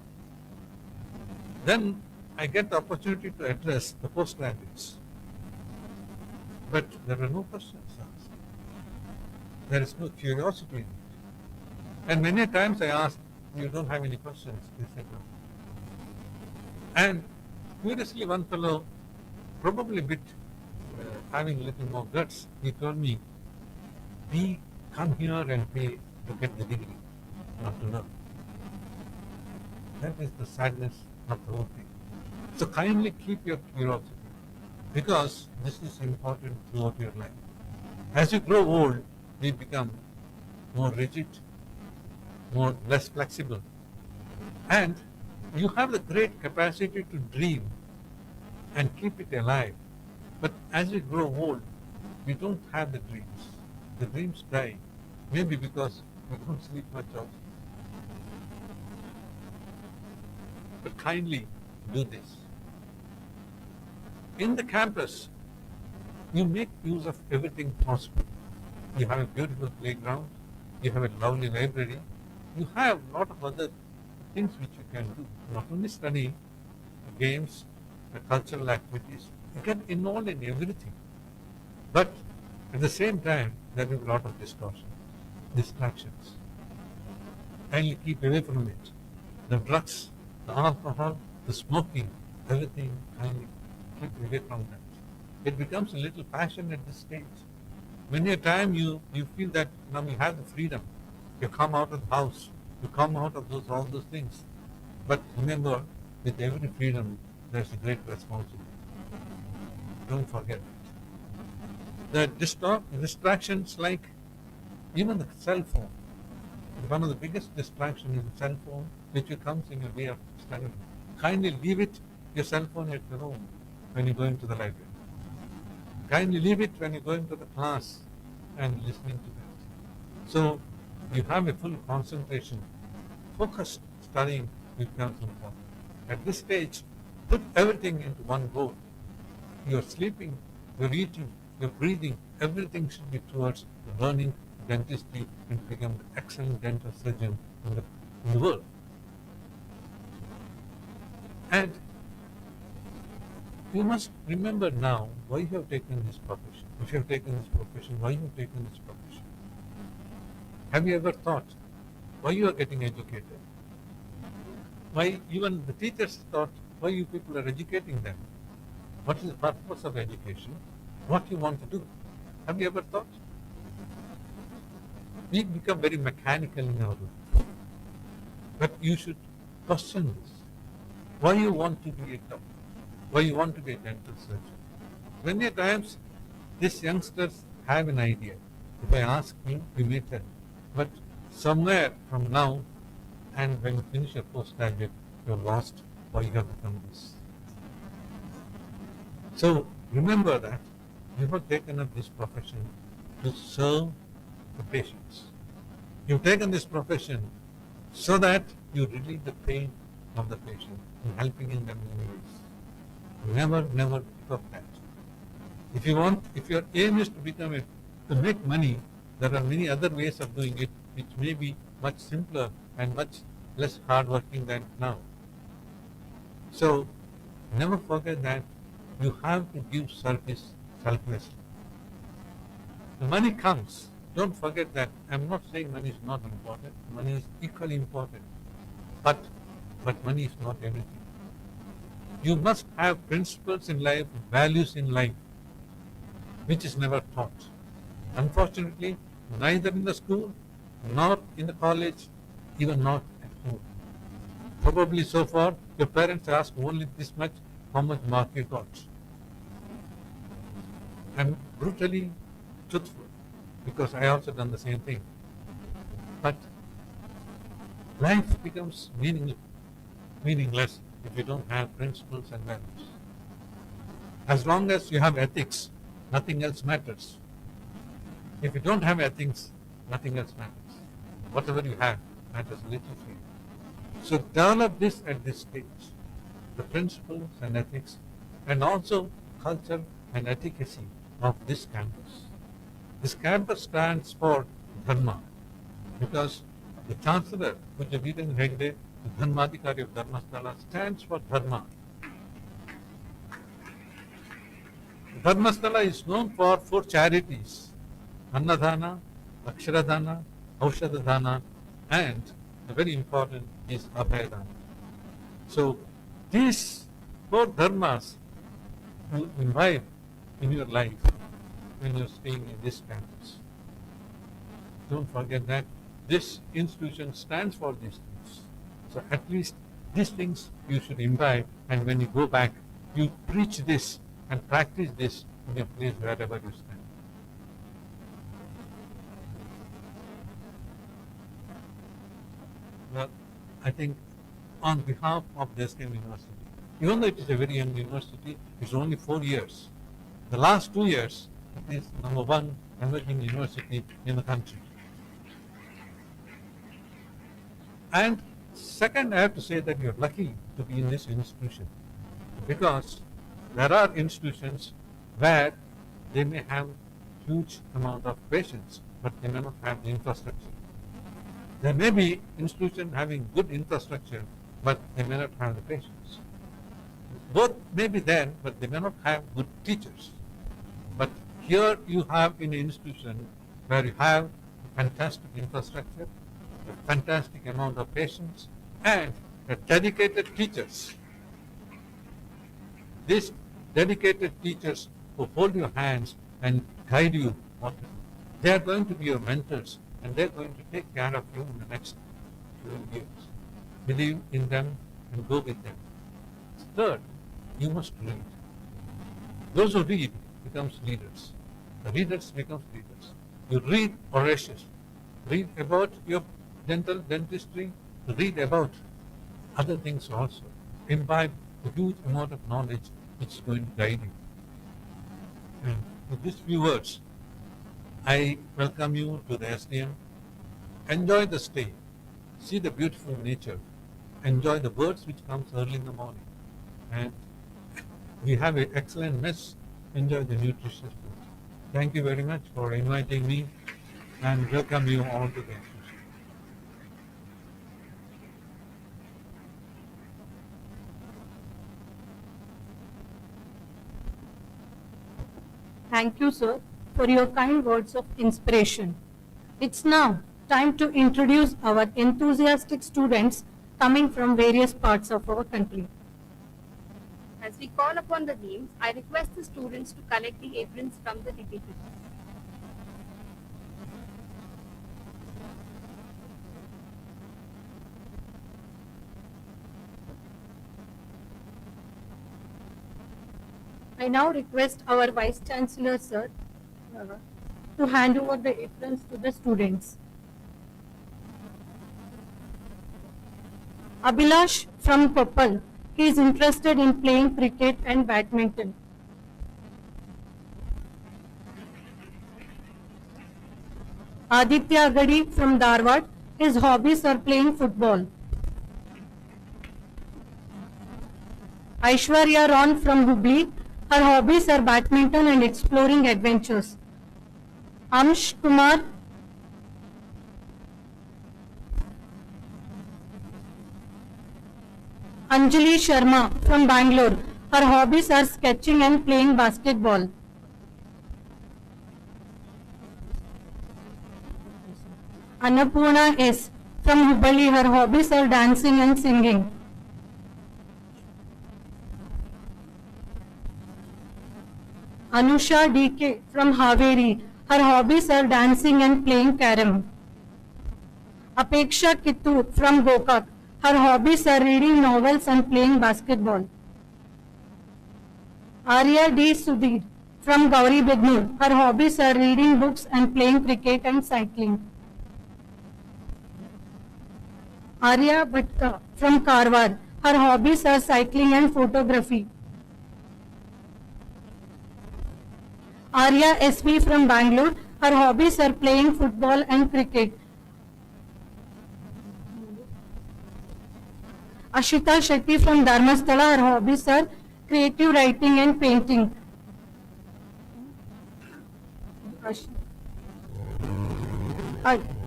then I get the opportunity to address the postgraduates. But there are no questions asked. There is no curiosity in it. And many times I ask, you don't have any questions? They said no. And curiously, one fellow, probably a bit having a little more guts, he told me, we come here and pay to get the degree, not to learn. That is the sadness of the whole thing. So kindly keep your curiosity, because this is important throughout your life. As you grow old, we become more rigid, less flexible. And You have the great capacity to dream and keep it alive. But as we grow old, we don't have the dreams. The dreams die. Maybe because we don't sleep much also. But kindly do this. In the campus, you make use of everything possible. You have a beautiful playground, you have a lovely library, you have a lot of other things which you can do. Not only study, games, cultural activities, you get involved in everything. But at the same time, there is a lot of distractions. Kindly keep away from it. The drugs, the alcohol, the smoking, everything, kindly keep away from that. It becomes a little passion at this stage. Many a time you feel that now you have the freedom. You come out of the house, you come out of all those things. But remember, with every freedom, there's a great responsibility. Don't forget that. The distractions like even the cell phone. One of the biggest distractions is the cell phone, which comes in your way of studying. Kindly leave your cell phone at your home when you go into the library. Kindly leave it when you go into the class and listening to that. So you have a full concentration. Focused studying becomes important. At this stage, put everything into one goal. You're sleeping, you're eating, you're breathing, everything should be towards learning dentistry and become an excellent dental surgeon in the world. And you must remember now why you have taken this profession. If you have taken this profession, why you have taken this profession? Have you ever thought why you are getting educated? Why even the teachers thought why you people are educating them? What is the purpose of education? What you want to do? Have you ever thought? We become very mechanical in our life. But you should question this. Why you want to be a doctor? Why you want to be a dental surgeon? Many times, these youngsters have an idea. If I ask you, you may tell. But somewhere from now, and when you finish your postgraduate, you're lost why you have become this. So remember that you have taken up this profession to serve the patients. You've taken this profession so that you relieve the pain of the patient and helping in them in ways. Never give up that. If your aim is to make money, there are many other ways of doing it which may be much simpler and much less hardworking than now. So never forget that you have to give service selflessly. The money comes. Don't forget that. I'm not saying money is not important. Money is equally important. But money is not everything. You must have principles in life, values in life, which is never taught. Unfortunately, neither in the school, nor in the college, even not at home. Probably so far, your parents ask only this much, how much mark you got. I'm brutally truthful, because I also done the same thing. But life becomes meaningless if you don't have principles and values. As long as you have ethics, nothing else matters. If you don't have ethics, nothing else matters. Whatever you have matters little for you. So develop this at this stage, the principles and ethics, and also culture and efficacy of this campus. This campus stands for Dharma, because the Chancellor, Pujya Veeran Hegde, the Dharmadhikari of Dharmasthala, stands for Dharma. Dharmasthala is known for 4 charities: Annadhana, Aksharadhana, Aushadadhana, and very important is Abhayadhana. So these 4 dharmas you imbibe in your life when you're staying in this campus. Don't forget that this institution stands for these things. So at least these things you should imbibe, and when you go back, you preach this and practice this in your place wherever you stand. Well, I think on behalf of the SDM University. Even though it is a very young university, it's only 4 years. The last 2 years, it is number one emerging university in the country. And second, I have to say that you're lucky to be in this institution, because there are institutions where they may have huge amount of patients, but they may not have the infrastructure. There may be institutions having good infrastructure, but they may not have the patients. Both may be there, but they may not have good teachers. But here you have in an institution where you have fantastic infrastructure, a fantastic amount of patients, and dedicated teachers. These dedicated teachers who hold your hands and guide you, they are going to be your mentors, and they're going to take care of you in the next few years. Believe in them and go with them. Third, you must read. Those who read becomes leaders. The readers becomes leaders. You read orations. Read about your dentistry. Read about other things also. Imbibe a huge amount of knowledge which is going to guide you. And with these few words, I welcome you to the SDM. Enjoy the stay. See the beautiful nature. Enjoy the birds which comes early in the morning. And we have an excellent mess. Enjoy the nutritious food. Thank you very much for inviting me, and welcome you all to the institution. Thank you, sir, for your kind words of inspiration. It's now time to introduce our enthusiastic students coming from various parts of our country. As we call upon the names, I request the students to collect the aprons from the dignitaries. I now request our Vice Chancellor, sir, to hand over the aprons to the students. Abhilash from Koppal. He is interested in playing cricket and badminton. Aditya Agadi from Dharwad. His hobbies are playing football. Aishwarya Ron from Hubli. Her hobbies are badminton and exploring adventures. Amsh Kumar. Anjali Sharma from Bangalore. Her hobbies are sketching and playing basketball. Annapurna S. from Hubballi. Her hobbies are dancing and singing. Anusha DK from Haveri. Her hobbies are dancing and playing carom. Apeksha Kittur from Gokak. Her hobbies are reading novels and playing basketball. Arya D. Sudhir from Gauri Bidnur. Her hobbies are reading books and playing cricket and cycling. Arya Bhatka from Karwar. Her hobbies are cycling and photography. Arya SV from Bangalore. Her hobbies are playing football and cricket. Ashita Shetty from Dharmasthala. Her hobbies are creative writing and painting.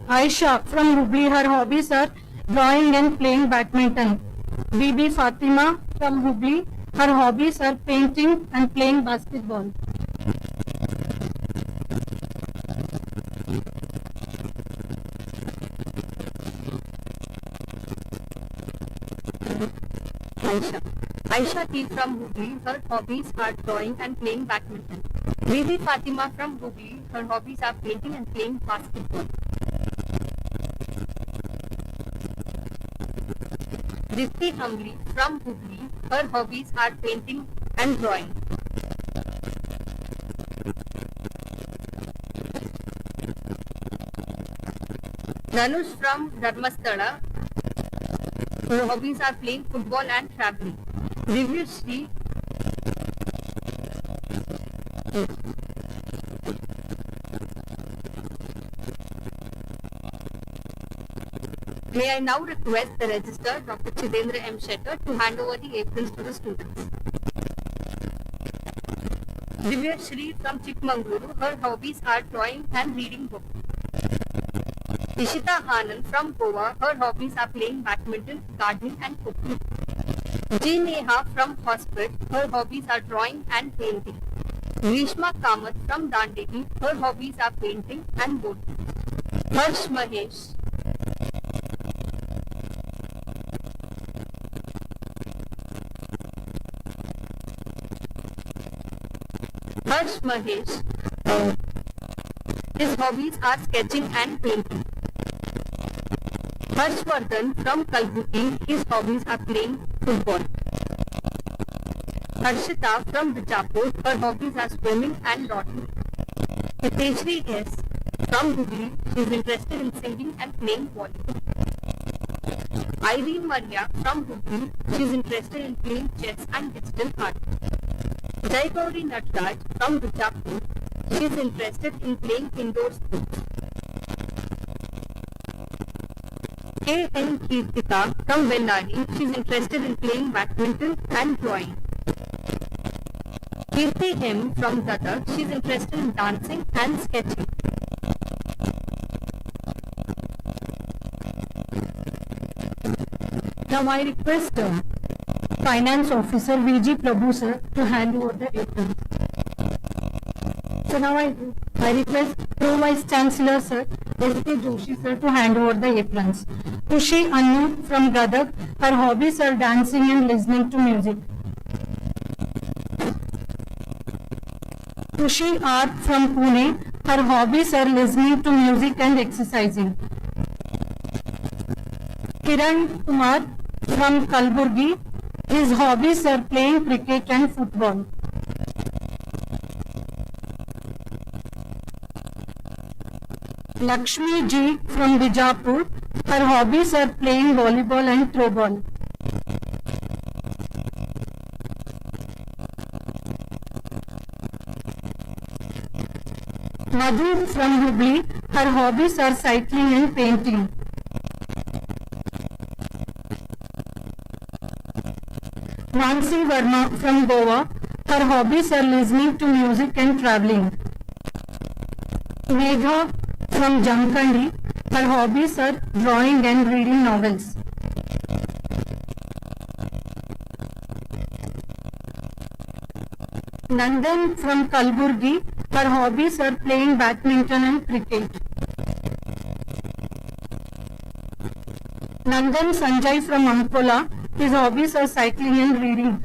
Aisha from Hubli. Her hobbies are drawing and playing badminton. Bibi Fatima from Hubli. Her hobbies are painting and playing basketball. Aisha T from Hubli, her hobbies are drawing and playing badminton. Bibi Fatima from Hubli, her hobbies are painting and playing basketball. Rifti Hamli from Hubli, her hobbies are painting and drawing. Nanush from Dharmasthala, Her hobbies are playing football and traveling. Review Shri. May I now request the Registrar, Dr. Chidendra M. Shetter, to hand over the aprons to the students. Divya Shri from Chikmagaluru, her hobbies are drawing and reading books. Ishita Anand from Goa, her hobbies are playing badminton, gardening and cooking. G. Neha from Hospital, her hobbies are drawing and painting. Grishma Kamath from Dandeli, her hobbies are painting and boating. Harsh Mahesh. Harsh Mahesh. His hobbies are sketching and painting. Harshvardhan from Kalbuki, his hobbies are playing football. Harshita from Bijapur, her hobbies are swimming and drawing. Hiteshri S. from Hubli, she is interested in singing and playing volleyball. Irene Maria from Hubli, she is interested in playing chess and digital art. Jai Gauri Natraj from Bijapur, she is interested in playing indoor sports. K.N. Kirtika from Bellary, she is interested in playing badminton and drawing. Kirti M. from Dadak, she is interested in dancing and sketching. Now I request Finance Officer V.G. Prabhu sir to hand over the aprons. So now I request Pro Vice Chancellor sir, S.K. Joshi sir to hand over the aprons. Kushi Anu from Gadak, her hobbies are dancing and listening to music. Kushi R from Pune, her hobbies are listening to music and exercising. Kiran Kumar from Kalburgi, his hobbies are playing cricket and football. Lakshmi G from Bijapur, her hobbies are playing volleyball and throwball. Madhu from Hubli, her hobbies are cycling and painting. Nancy Verma from Goa, her hobbies are listening to music and traveling. Megha from Jamkhandi, her hobbies are drawing and reading novels. Nandan from Kalburgi, her hobbies are playing badminton and cricket. Nandan Sanjay from Ankola, his hobbies are cycling and reading.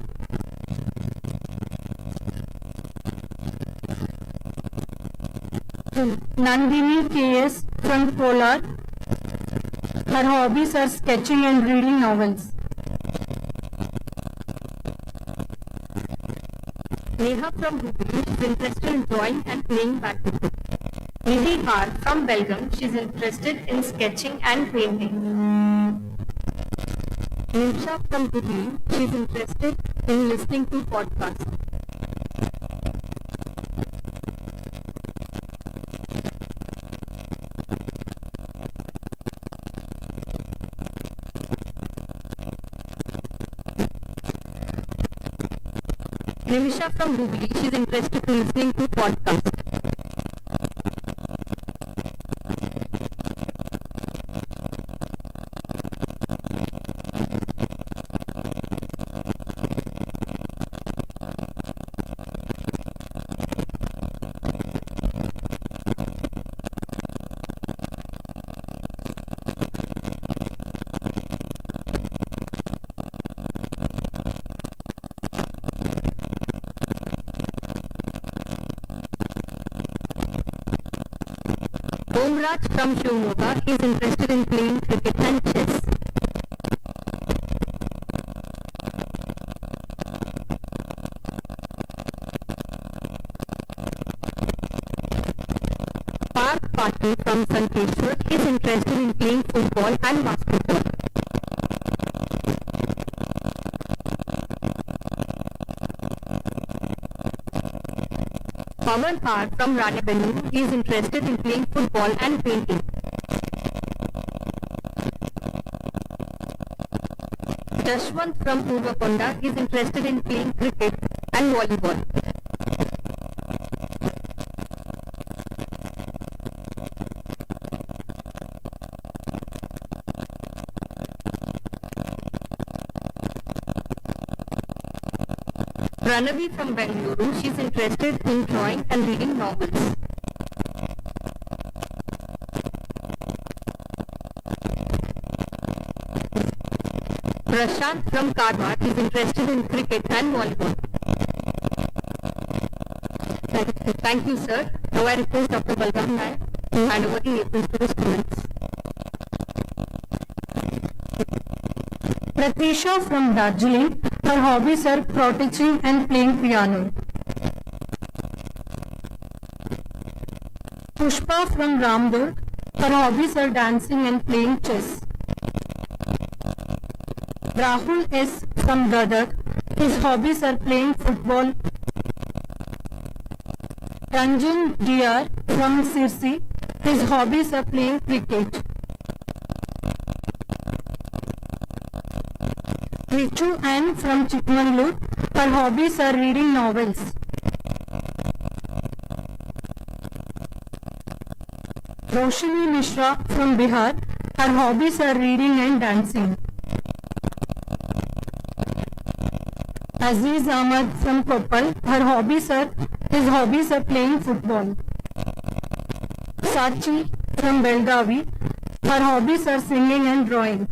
Nandini K.S. from Kolar, her hobbies are sketching and reading novels. Neha from Hubli is interested in drawing and playing badminton. Nidhi R from Belgaum, she is interested in sketching and painting. Nimsha from Hubli, she is interested in listening to podcasts. Nimisha from Hubli, she is interested in listening to podcasts. Omraj from Shimoga is interested in playing cricket and chess. Parth Patil from Sankeshwar is interested in playing football and basketball. Pawan R from Ranebenu, he is interested in playing football and painting. Jashwant from Purvakonda, he is interested in playing cricket and volleyball. Ranavi from Bengaluru, she is interested in drawing and reading novels. Prashant from Karwar is interested in cricket and volleyball. Thank you, sir. Now I request Dr. Balram Nayak to hand over the aprons to the students. Pratisha from Darjeeling, her hobbies are crocheting and playing piano. Pushpa from Ramdurg, her hobbies are dancing and playing chess. Rahul S. from Gadag, his hobbies are playing football. Ranjan DR from Sirsi, his hobbies are playing cricket. Richu Ann from Chikmagalur, her hobbies are reading novels. Roshini Mishra from Bihar, her hobbies are reading and dancing. Aziz Ahmad from Koppal, his hobbies are playing football. Sachi from Belgavi, her hobbies are singing and drawing.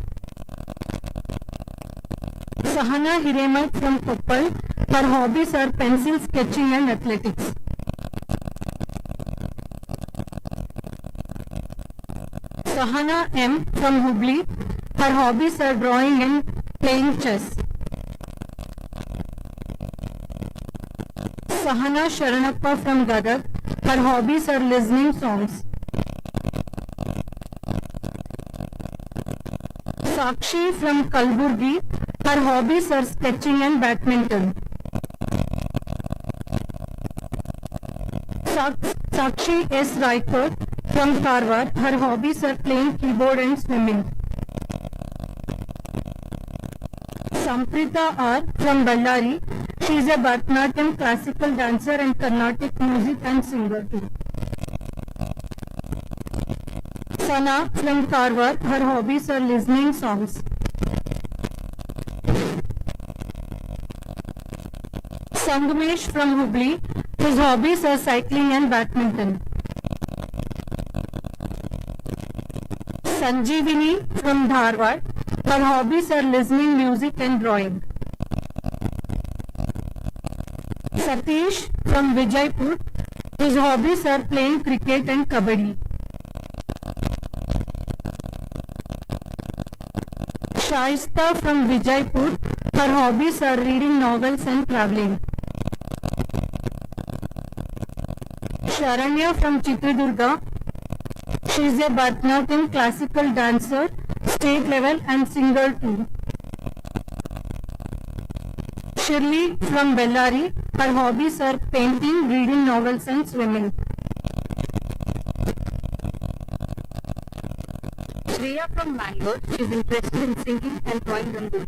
Sahana Hiremat from Koppal, her hobbies are pencil sketching and athletics. Sahana M from Hubli, her hobbies are drawing and playing chess. Sahana Sharanappa from Gadag, her hobbies are listening songs. Sakshi from Kalburgi, her hobbies are sketching and badminton. Sakshi S. Raikot from Karwar, her hobbies are playing keyboard and swimming. Samprita R. from Ballari, she is a Bharatanatyam classical dancer and Carnatic music and singer too. Sana from Karwar, her hobbies are listening songs. Sangmesh from Hubli, his hobbies are cycling and badminton. Sanjeevini from Dharwad, her hobbies are listening music and drawing. Satish from Vijaypur, his hobbies are playing cricket and kabaddi. Shaista from Vijaypur, her hobbies are reading novels and travelling. Sharanya from Chitradurga, she is a Bharatanatyam classical dancer, state level and singer too. Shri from Bellary, her hobbies are painting, reading novels and swimming. Shreya from Mangalore, she is interested in singing and drawing rangoli.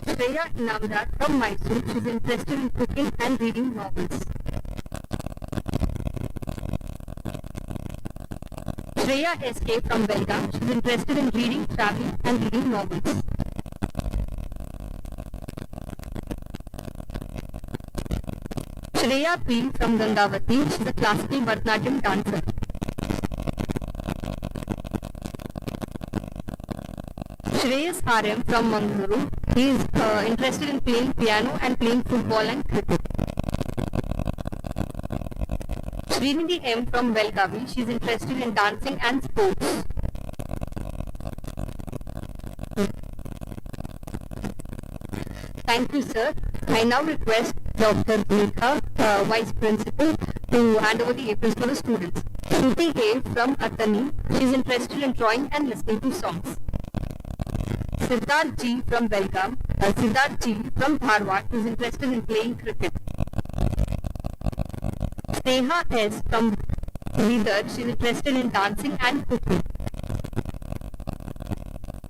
Shreya Namdat from Mysore, she is interested in cooking and reading novels. Shreya SK from Belgaum, she is interested in reading, traveling and reading novels. Shreya P from Gangavati, she is a classical Bharatanatyam dancer. Shreyas RM from Mangaluru, he is interested in playing piano and playing football and cricket. Srinidhi M from Belgavi, she is interested in dancing and sports. Thank you, sir. I now request Dr. Bhumika, Vice Principal, to hand over the aprons for the students. Shruti A from Atani, she is interested in drawing and listening to songs. Siddharth G from Belgaum, Siddharth G from Dharwad is interested in playing cricket. Neha S. from Bidar, she is interested in dancing and cooking.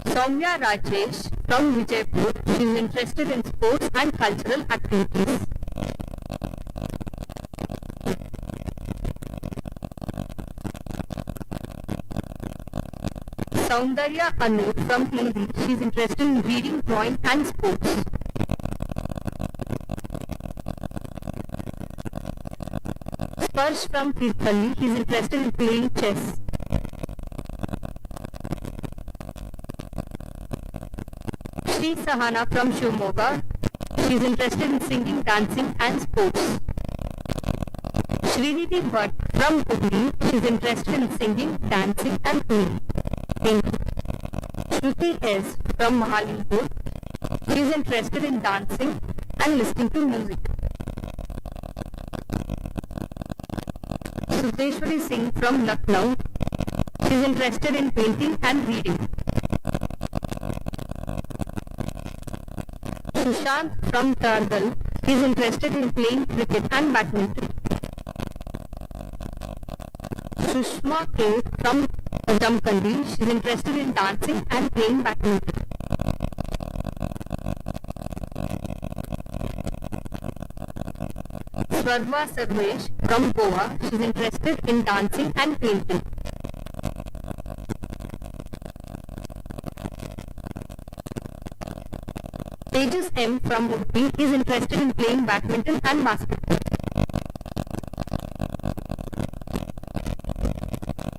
Soumya Rajesh from Vijaypur, she is interested in sports and cultural activities. Saundarya Anu from Hindi, she is interested in reading, drawing and sports. Sparsh from Tirthali, he is interested in playing chess. Shri Sahana from Shimoga, she is interested in singing, dancing and sports. Shrinidhi Bhatt from Hubli, she is interested in singing, dancing and painting. Shruti S. from Mahalipur, she is interested in dancing and listening to music. Sudeshwari Singh from Lucknow, she is interested in painting and reading. Sushant from Tardal, he is interested in playing cricket and badminton. Sushma K. from Jamkandi, she is interested in dancing and playing badminton. Swarva Sarvesh from Goa, she is interested in dancing and painting. Tejas M. from Udupi is interested in playing badminton and basketball.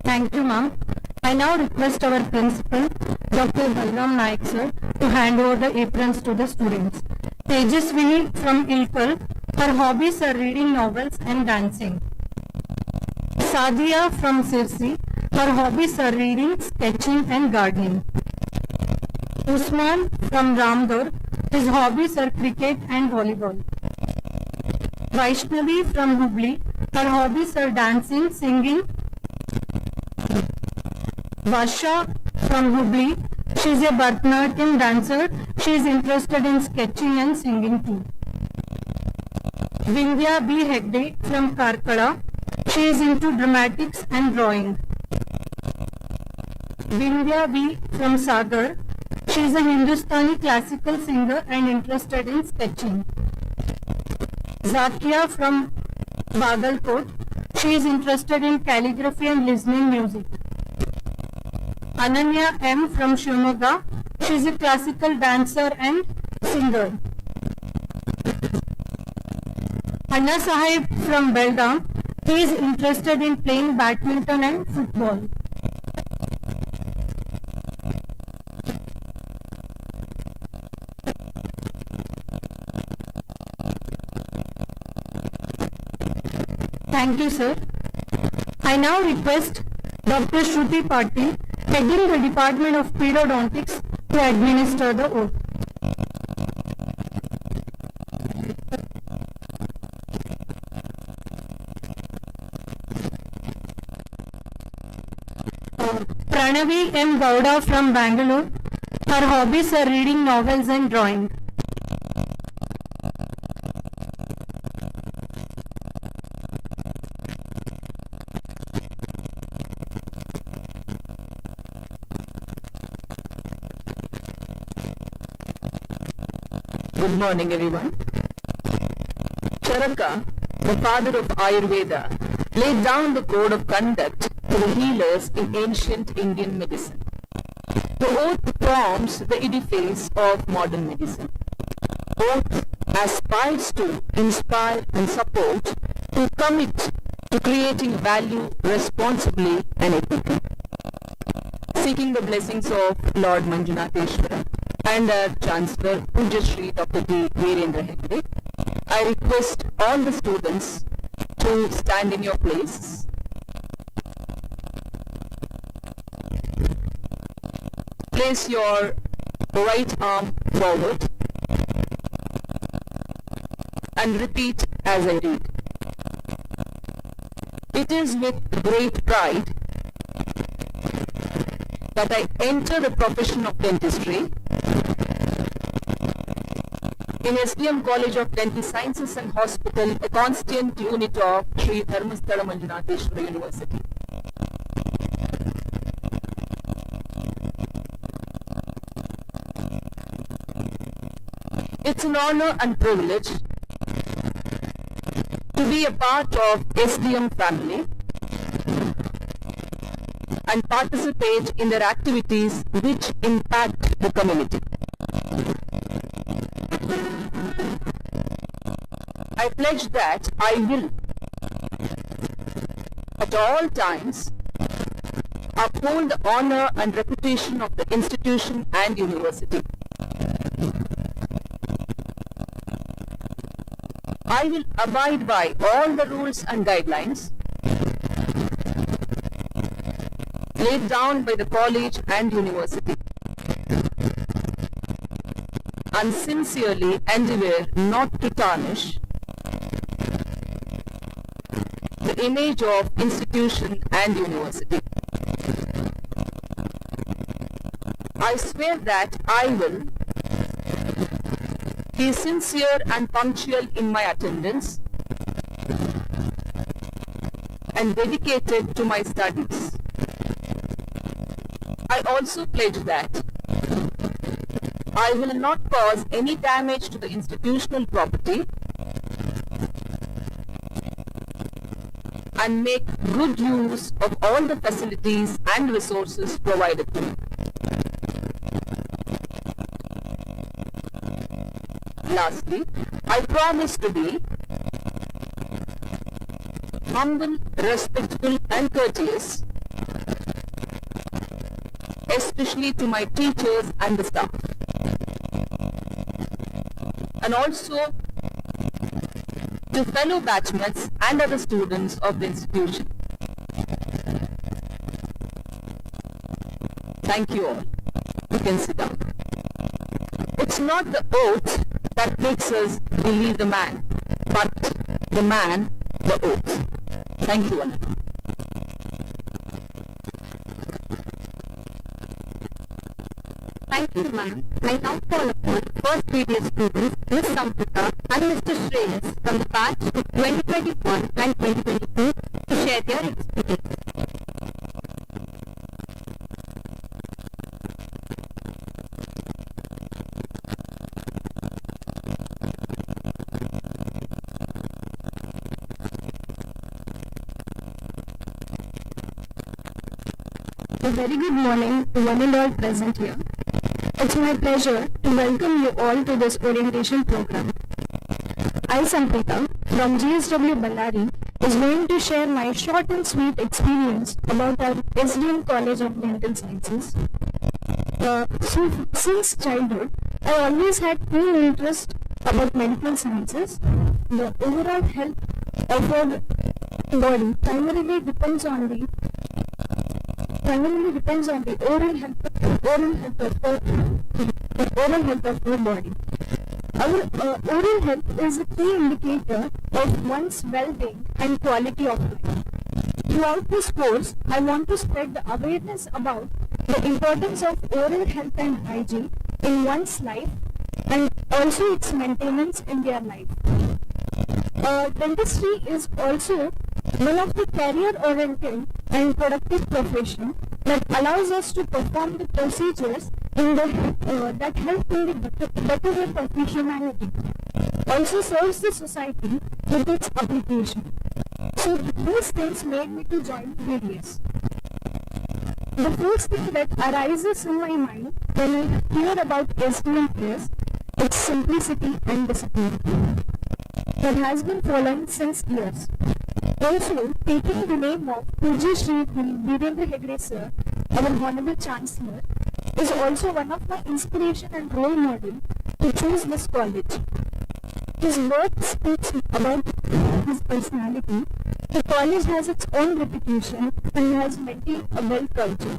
Thank you, ma'am. I now request our principal, Dr. Balram Naik sir, to hand over the aprons to the students. Tejaswini from Ilkal, her hobbies are reading novels and dancing. Sadia from Sirsi, her hobbies are reading, sketching and gardening. Usman from Ramdur, his hobbies are cricket and volleyball. Vaishnavi from Hubli, her hobbies are dancing, singing. Vasha from Hubli, she is a Bharatanatyam dancer. She is interested in sketching and singing too. Vindhya B. Hegde from Karkala, she is into dramatics and drawing. Vindhya B. from Sagar, she is a Hindustani classical singer and interested in sketching. Zakia from Bagalkot, she is interested in calligraphy and listening music. Ananya M. from Shimoga, she is a classical dancer and singer. Anna Sahib from Belgaum, he is interested in playing badminton and football. Thank you, sir. I now request Dr. Shruti Patil, heading the Department of Periodontics, to administer the oath. Pranavi M. Gowda from Bangalore, her hobbies are reading novels and drawing. Good morning, everyone. Charaka, the father of Ayurveda, laid down the code of conduct for the healers in ancient Indian medicine. The oath forms the edifice of modern medicine. Oath aspires to inspire and support, to commit to creating value responsibly and ethically. Seeking the blessings of Lord Manjunatheshwara and our Chancellor, Puja Shri Dr. D. Virendra Hegde, I request all the students to stand in your place. Place your right arm forward and repeat as I read. It is with great pride that I enter the profession of dentistry in SDM College of Dental Sciences and Hospital, a constituent unit of Shri Dharmasthala Manjunatheshwara University. It's an honor and privilege to be a part of SDM family and participate in their activities which impact the community. I pledge that I will, at all times, uphold the honor and reputation of the institution and university. I will abide by all the rules and guidelines laid down by the college and university, and sincerely endeavor not to tarnish the image of institution and university. I swear that I will be sincere and punctual in my attendance and dedicated to my studies. I also pledge that I will not cause any damage to the institutional property and make good use of all the facilities and resources provided to me. Lastly, I promise to be humble, respectful and courteous, especially to my teachers and the staff, and also to fellow batchmates and other students of the institution. Thank you all. You can sit down. It's not the oath that makes us believe the man, but the man, the oath. Thank you all. Thank you, ma'am. I now call upon first previous students, Ms. Samprita and Mr. Shri from the batch of 2021 and 2022 to share their experience. A very good morning to one and all present here. It's my pleasure to welcome you all to this orientation program. I, Samprita, from GSW Ballari, is going to share my short and sweet experience about our SDM College of Dental Sciences. Since childhood, I always had keen interest about medical sciences. The overall health of our body primarily depends on the oral health of our body. Our oral health is a key indicator of one's well-being and quality of life. Throughout this course, I want to spread the awareness about the importance of oral health and hygiene in one's life and also its maintenance in their life. Dentistry is also one of the career-oriented and productive profession that allows us to perform the procedures that help in the better professionality. Also serves the society with its application. So these things made me to join BDS. The first thing that arises in my mind when I hear about SDM is its simplicity and discipline that has been following since years. Also, taking the name of Pujya Shri Virendra Hegde sir, our Honorable Chancellor, is also one of my inspiration and role model to choose this college. His work speaks about his personality. The college has its own reputation and has maintained a well culture.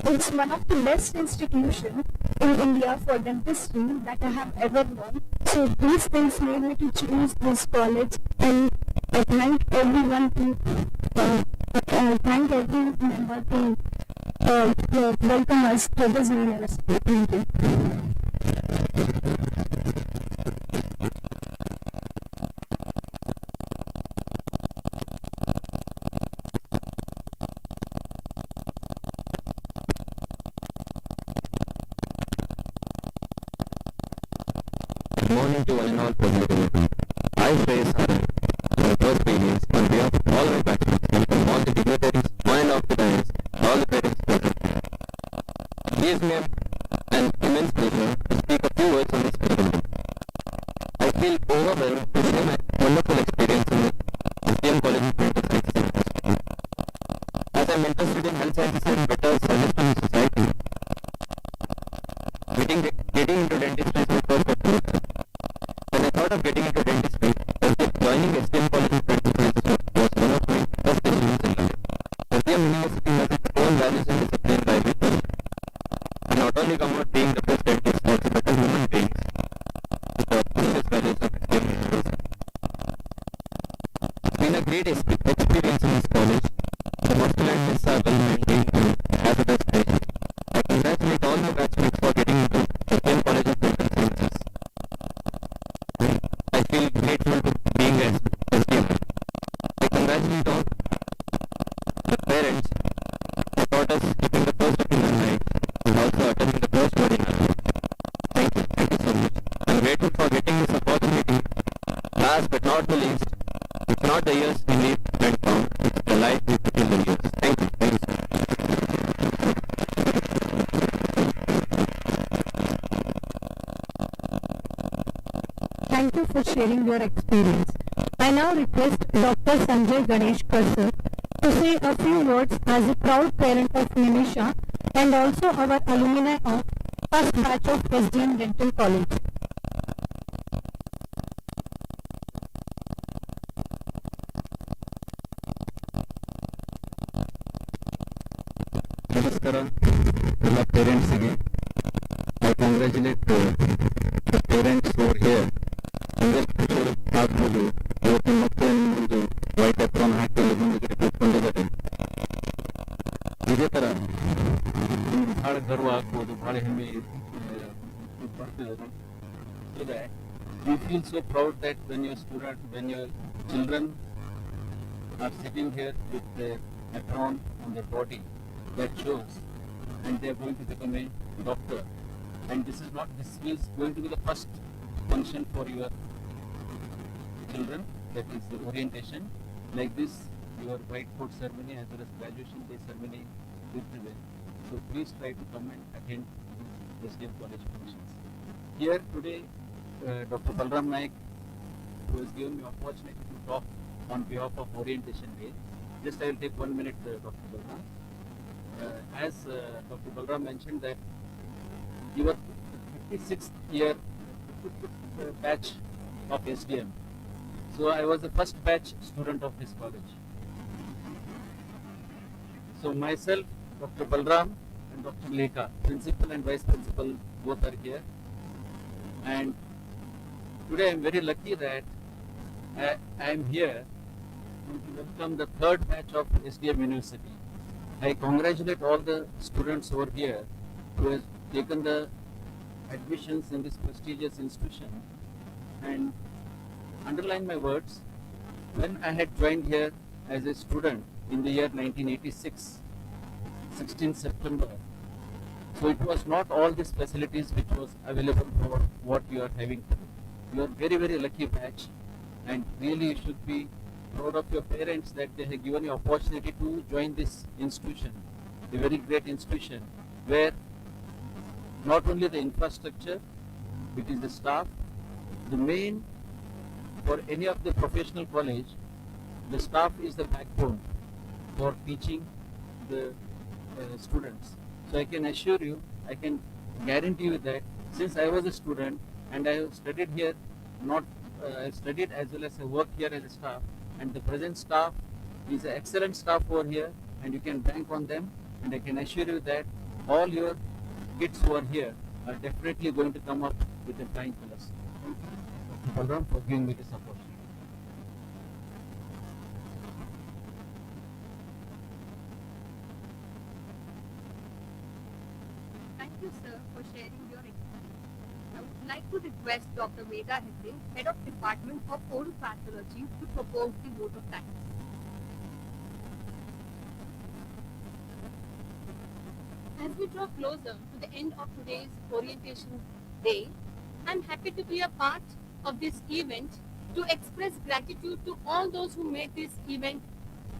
It's one of the best institutions in India for dentistry that I have ever known. So these things made me to choose this college, and I thank everyone thank every member to welcome us to this university. Thank you. Good morning to one and all present. I praise her first feelings on behalf of all my batchmates, welcome all the dignitaries, on and off the dais, all the parents present. It gives me an immense pleasure to speak a few words on this ceremony. I feel overwhelmed to share my wonderful experience in the SDM College of Dental Sciences and Hospital. As I'm interested in health sciences and better service to the society, getting into dentistry is my first opportunity. When I thought of getting into dentistry, joining SDM College of Dental Sciences was one of my first decisions in life. SDM University has its own values and discipline by which we not only come out being the best dentists, but also better human beings with the precious values of SDM University. It's been a great experience in this college. The hospital and tests are well maintained and hazardous free. I congratulate all my batchmates for getting into SDM College of Dental Sciences. I feel grateful to being at SDM. I congratulate all the parents who taught us keeping the first step in our life and also attending the first word in our life. Thank you so much. I'm grateful for getting this opportunity. Last but not the least, it's not the years we live and count, it's the life we put in the years. Thank you so much. Thank you for sharing your experience. I now request Dr. Sanjay Ganesh Karsar to say a few words as a proud parent of Nimisha and also our alumni of first batch of SDM Dental College. Namaskara, ಎಲ್ಲ ಪೇರೆಂಟ್ಸಿಗೆ. I congratulate the parents who are here. Industrial ಆಗ್ಬೋದು, ಇವತ್ತಿನ ಮಕ್ಕಳನ್ನು ಒಂದು white apron ಹಾಕಿ ಮುಂದೆ ಕೂತ್ಕೊಂಡಿದ್ದಾರೆ. ಇದೇ ಥರ ಭಾಳ ಗರ್ವ ಆಗ್ಬೋದು, ಭಾಳ ಹೆಮ್ಮೆ ಬರ್ತದೆ. So that you feel so proud that when your children are sitting here with their apron on their body, that shows, and they are going to become a doctor. And this is going to be the first function for your children, that is the orientation. Like this, your white coat ceremony as well as graduation day ceremony will prevail. So please try to come and attend the SDM College functions. Here today, Dr. Balram Naik, who has given me opportunity to talk on behalf of Orientation Day. Just I will take 1 minute, Dr. Balram. As Dr. Balram mentioned that you were 56th year batch of SDM. So I was the first batch student of this college. So myself, Dr. Balram and Dr. Lekha, principal and vice principal, both are here. And today I am very lucky that I am here to welcome the third batch of SDM University. I congratulate all the students over here who have taken the admissions in this prestigious institution, and underline my words, when I had joined here as a student in the year 1986, 16th September, so it was not all these facilities which was available for what you are having today. You are very, very lucky batch, and really you should be proud of your parents that they have given you opportunity to join this institution, a very great institution where not only the infrastructure, it is the staff, the main for any of the professional college, the staff is the backbone for teaching the students. So I can assure you, I can guarantee you that since I was a student and I have studied here, I studied as well as I work here as a staff, and the present staff is an excellent staff over here, and you can bank on them, and I can assure you that all your kids who are here are definitely going to come up with a flying colors. Thank you, Dr. Balram, for giving me this opportunity. Thank you, sir, for sharing your experience. I would like to request Dr. Veda Hegde, Head of Department of Oral Pathology, to propose the vote of thanks. As we draw closer to the end of today's orientation day, I'm happy to be a part of this event to express gratitude to all those who made this event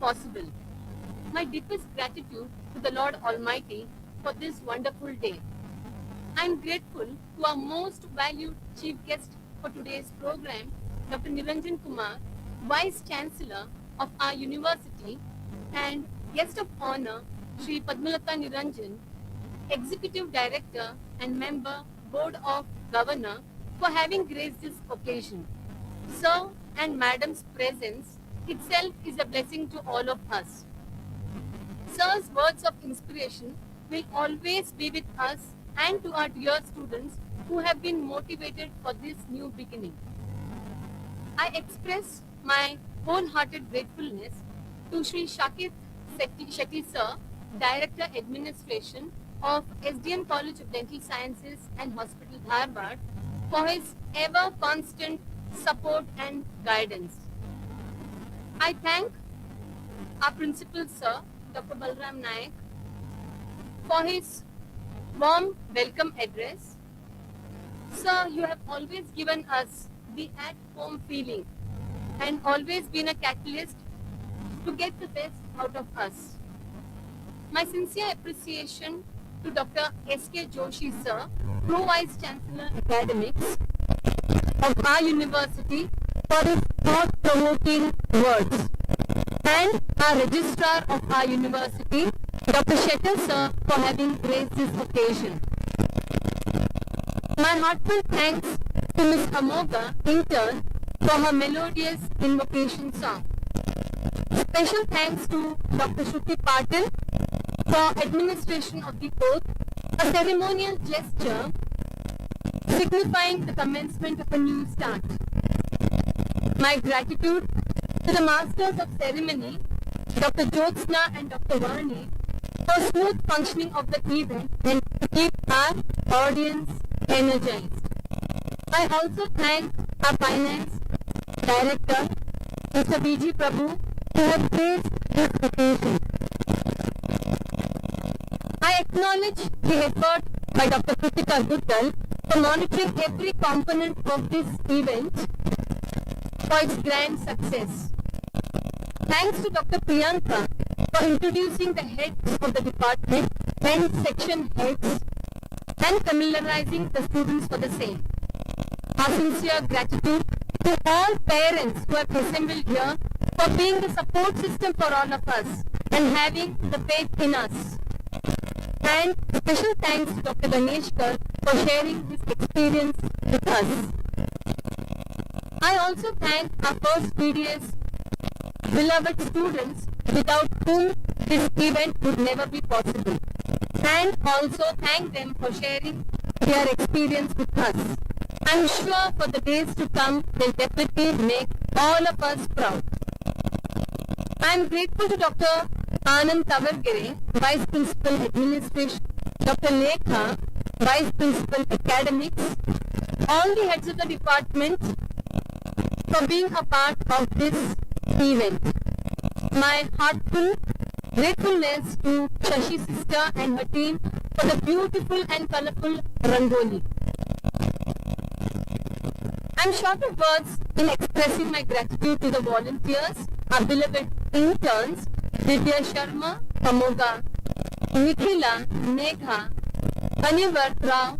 possible. My deepest gratitude to the Lord Almighty for this wonderful day. I'm grateful to our most valued chief guest for today's program, Dr. Niranjan Kumar, Vice Chancellor of our university, and guest of honor, Shri Padmalata Niranjan, Executive Director and Member, Board of Governor, for having graced this occasion. Sir and Madam's presence itself is a blessing to all of us. Sir's words of inspiration will always be with us and to our dear students who have been motivated for this new beginning. I express my wholehearted gratefulness to Shri Shakit Shetty Sir, Director Administration of SDM College of Dental Sciences and Hospital Dharwad, for his ever constant support and guidance. I thank our Principal Sir, Dr. Balram Naik, for his warm welcome address. Sir, you have always given us the at-home feeling and always been a catalyst to get the best out of us. My sincere appreciation to Dr. S.K. Joshi Sir, Pro Vice Chancellor Academics of our university, for his thought-provoking words, and our Registrar of our university, Dr. Shetty Sir, for having graced this occasion. My heartfelt thanks to Ms. Amoga, intern, for her melodious invocation song. Special thanks to Dr. Shruti Patil for administration of the oath, a ceremonial gesture signifying the commencement of a new start. My gratitude to the Masters of Ceremony, Dr. Jyotsna and Dr. Vani, for smooth functioning of the event and to keep our audience energized. I also thank our Finance Director, Mr. B.G. Prabhu, who has graced this occasion. I acknowledge the effort by Dr. Kritika Guttal for monitoring every component of this event for its grand success. Thanks to Dr. Priyanka for introducing the heads of the department and section heads and familiarizing the students for the same. Our sincere gratitude to all parents who have assembled here for being the support system for all of us and having the faith in us. And special thanks to Dr. Ganeshkar for sharing his experience with us. I also thank our first BDS beloved students without whom this event would never be possible, and also thank them for sharing their experience with us. I'm sure for the days to come they'll definitely make all of us proud. I'm grateful to Dr. Anand Tavargere, Vice Principal Administration, Dr. Lekha, Vice Principal Academics, all the heads of the department for being a part of this event. My heartfelt gratefulness to Shashi sister and her team for the beautiful and colorful Rangoli. I'm short of words in expressing my gratitude to the volunteers, our beloved interns, Divya Sharma, Amoga, Nikhila, Megha, Anivar Rao,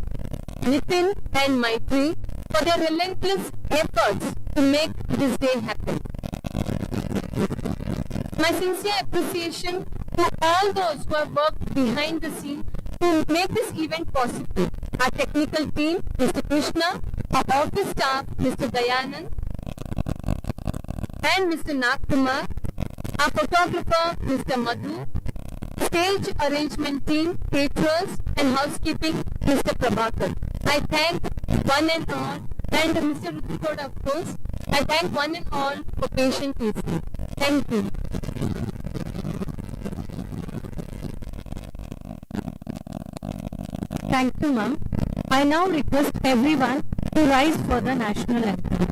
Nitin and Maitri for their relentless efforts to make this day happen. My sincere appreciation to all those who have worked behind the scene to make this event possible. Our technical team, Mr. Krishna, our office staff, Mr. Dayanand and Mr. Nagkumar, our photographer, Mr. Madhu, stage arrangement team, caterers and housekeeping, Mr. Prabhakar. I thank one and all, and Mr. Rutukoda of course, I thank one and all for patient listening. Thank you. Thank you, ma'am. I now request everyone to rise for the national anthem.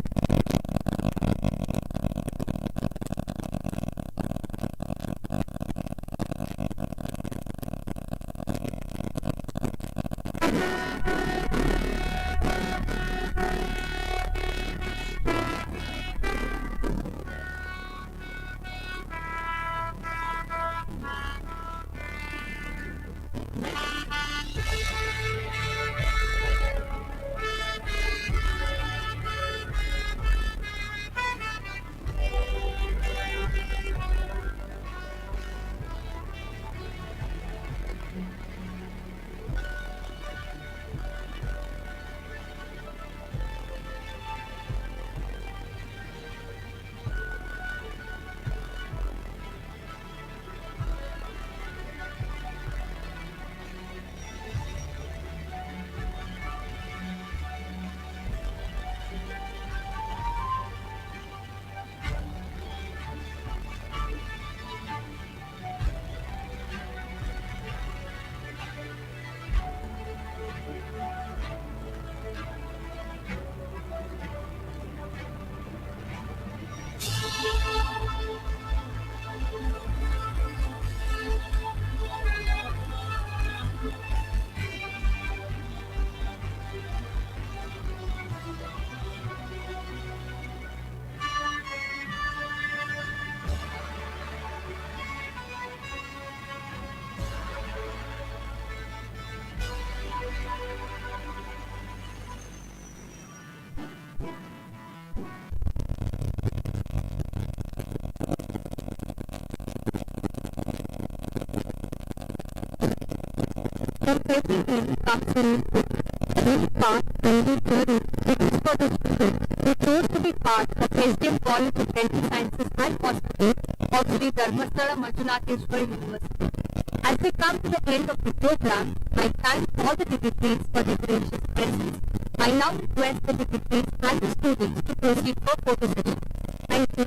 From every end comes a new book, a new path, a new journey. It is for the students who chose to be part of SDM College of Dental Sciences and Hospital of Shri Dharmasthala Manjunatheshwara University. As we come to the end of the program, I thank all the dignitaries for their gracious presence. I now request the dignitaries and the students to proceed for photo session. Thank you.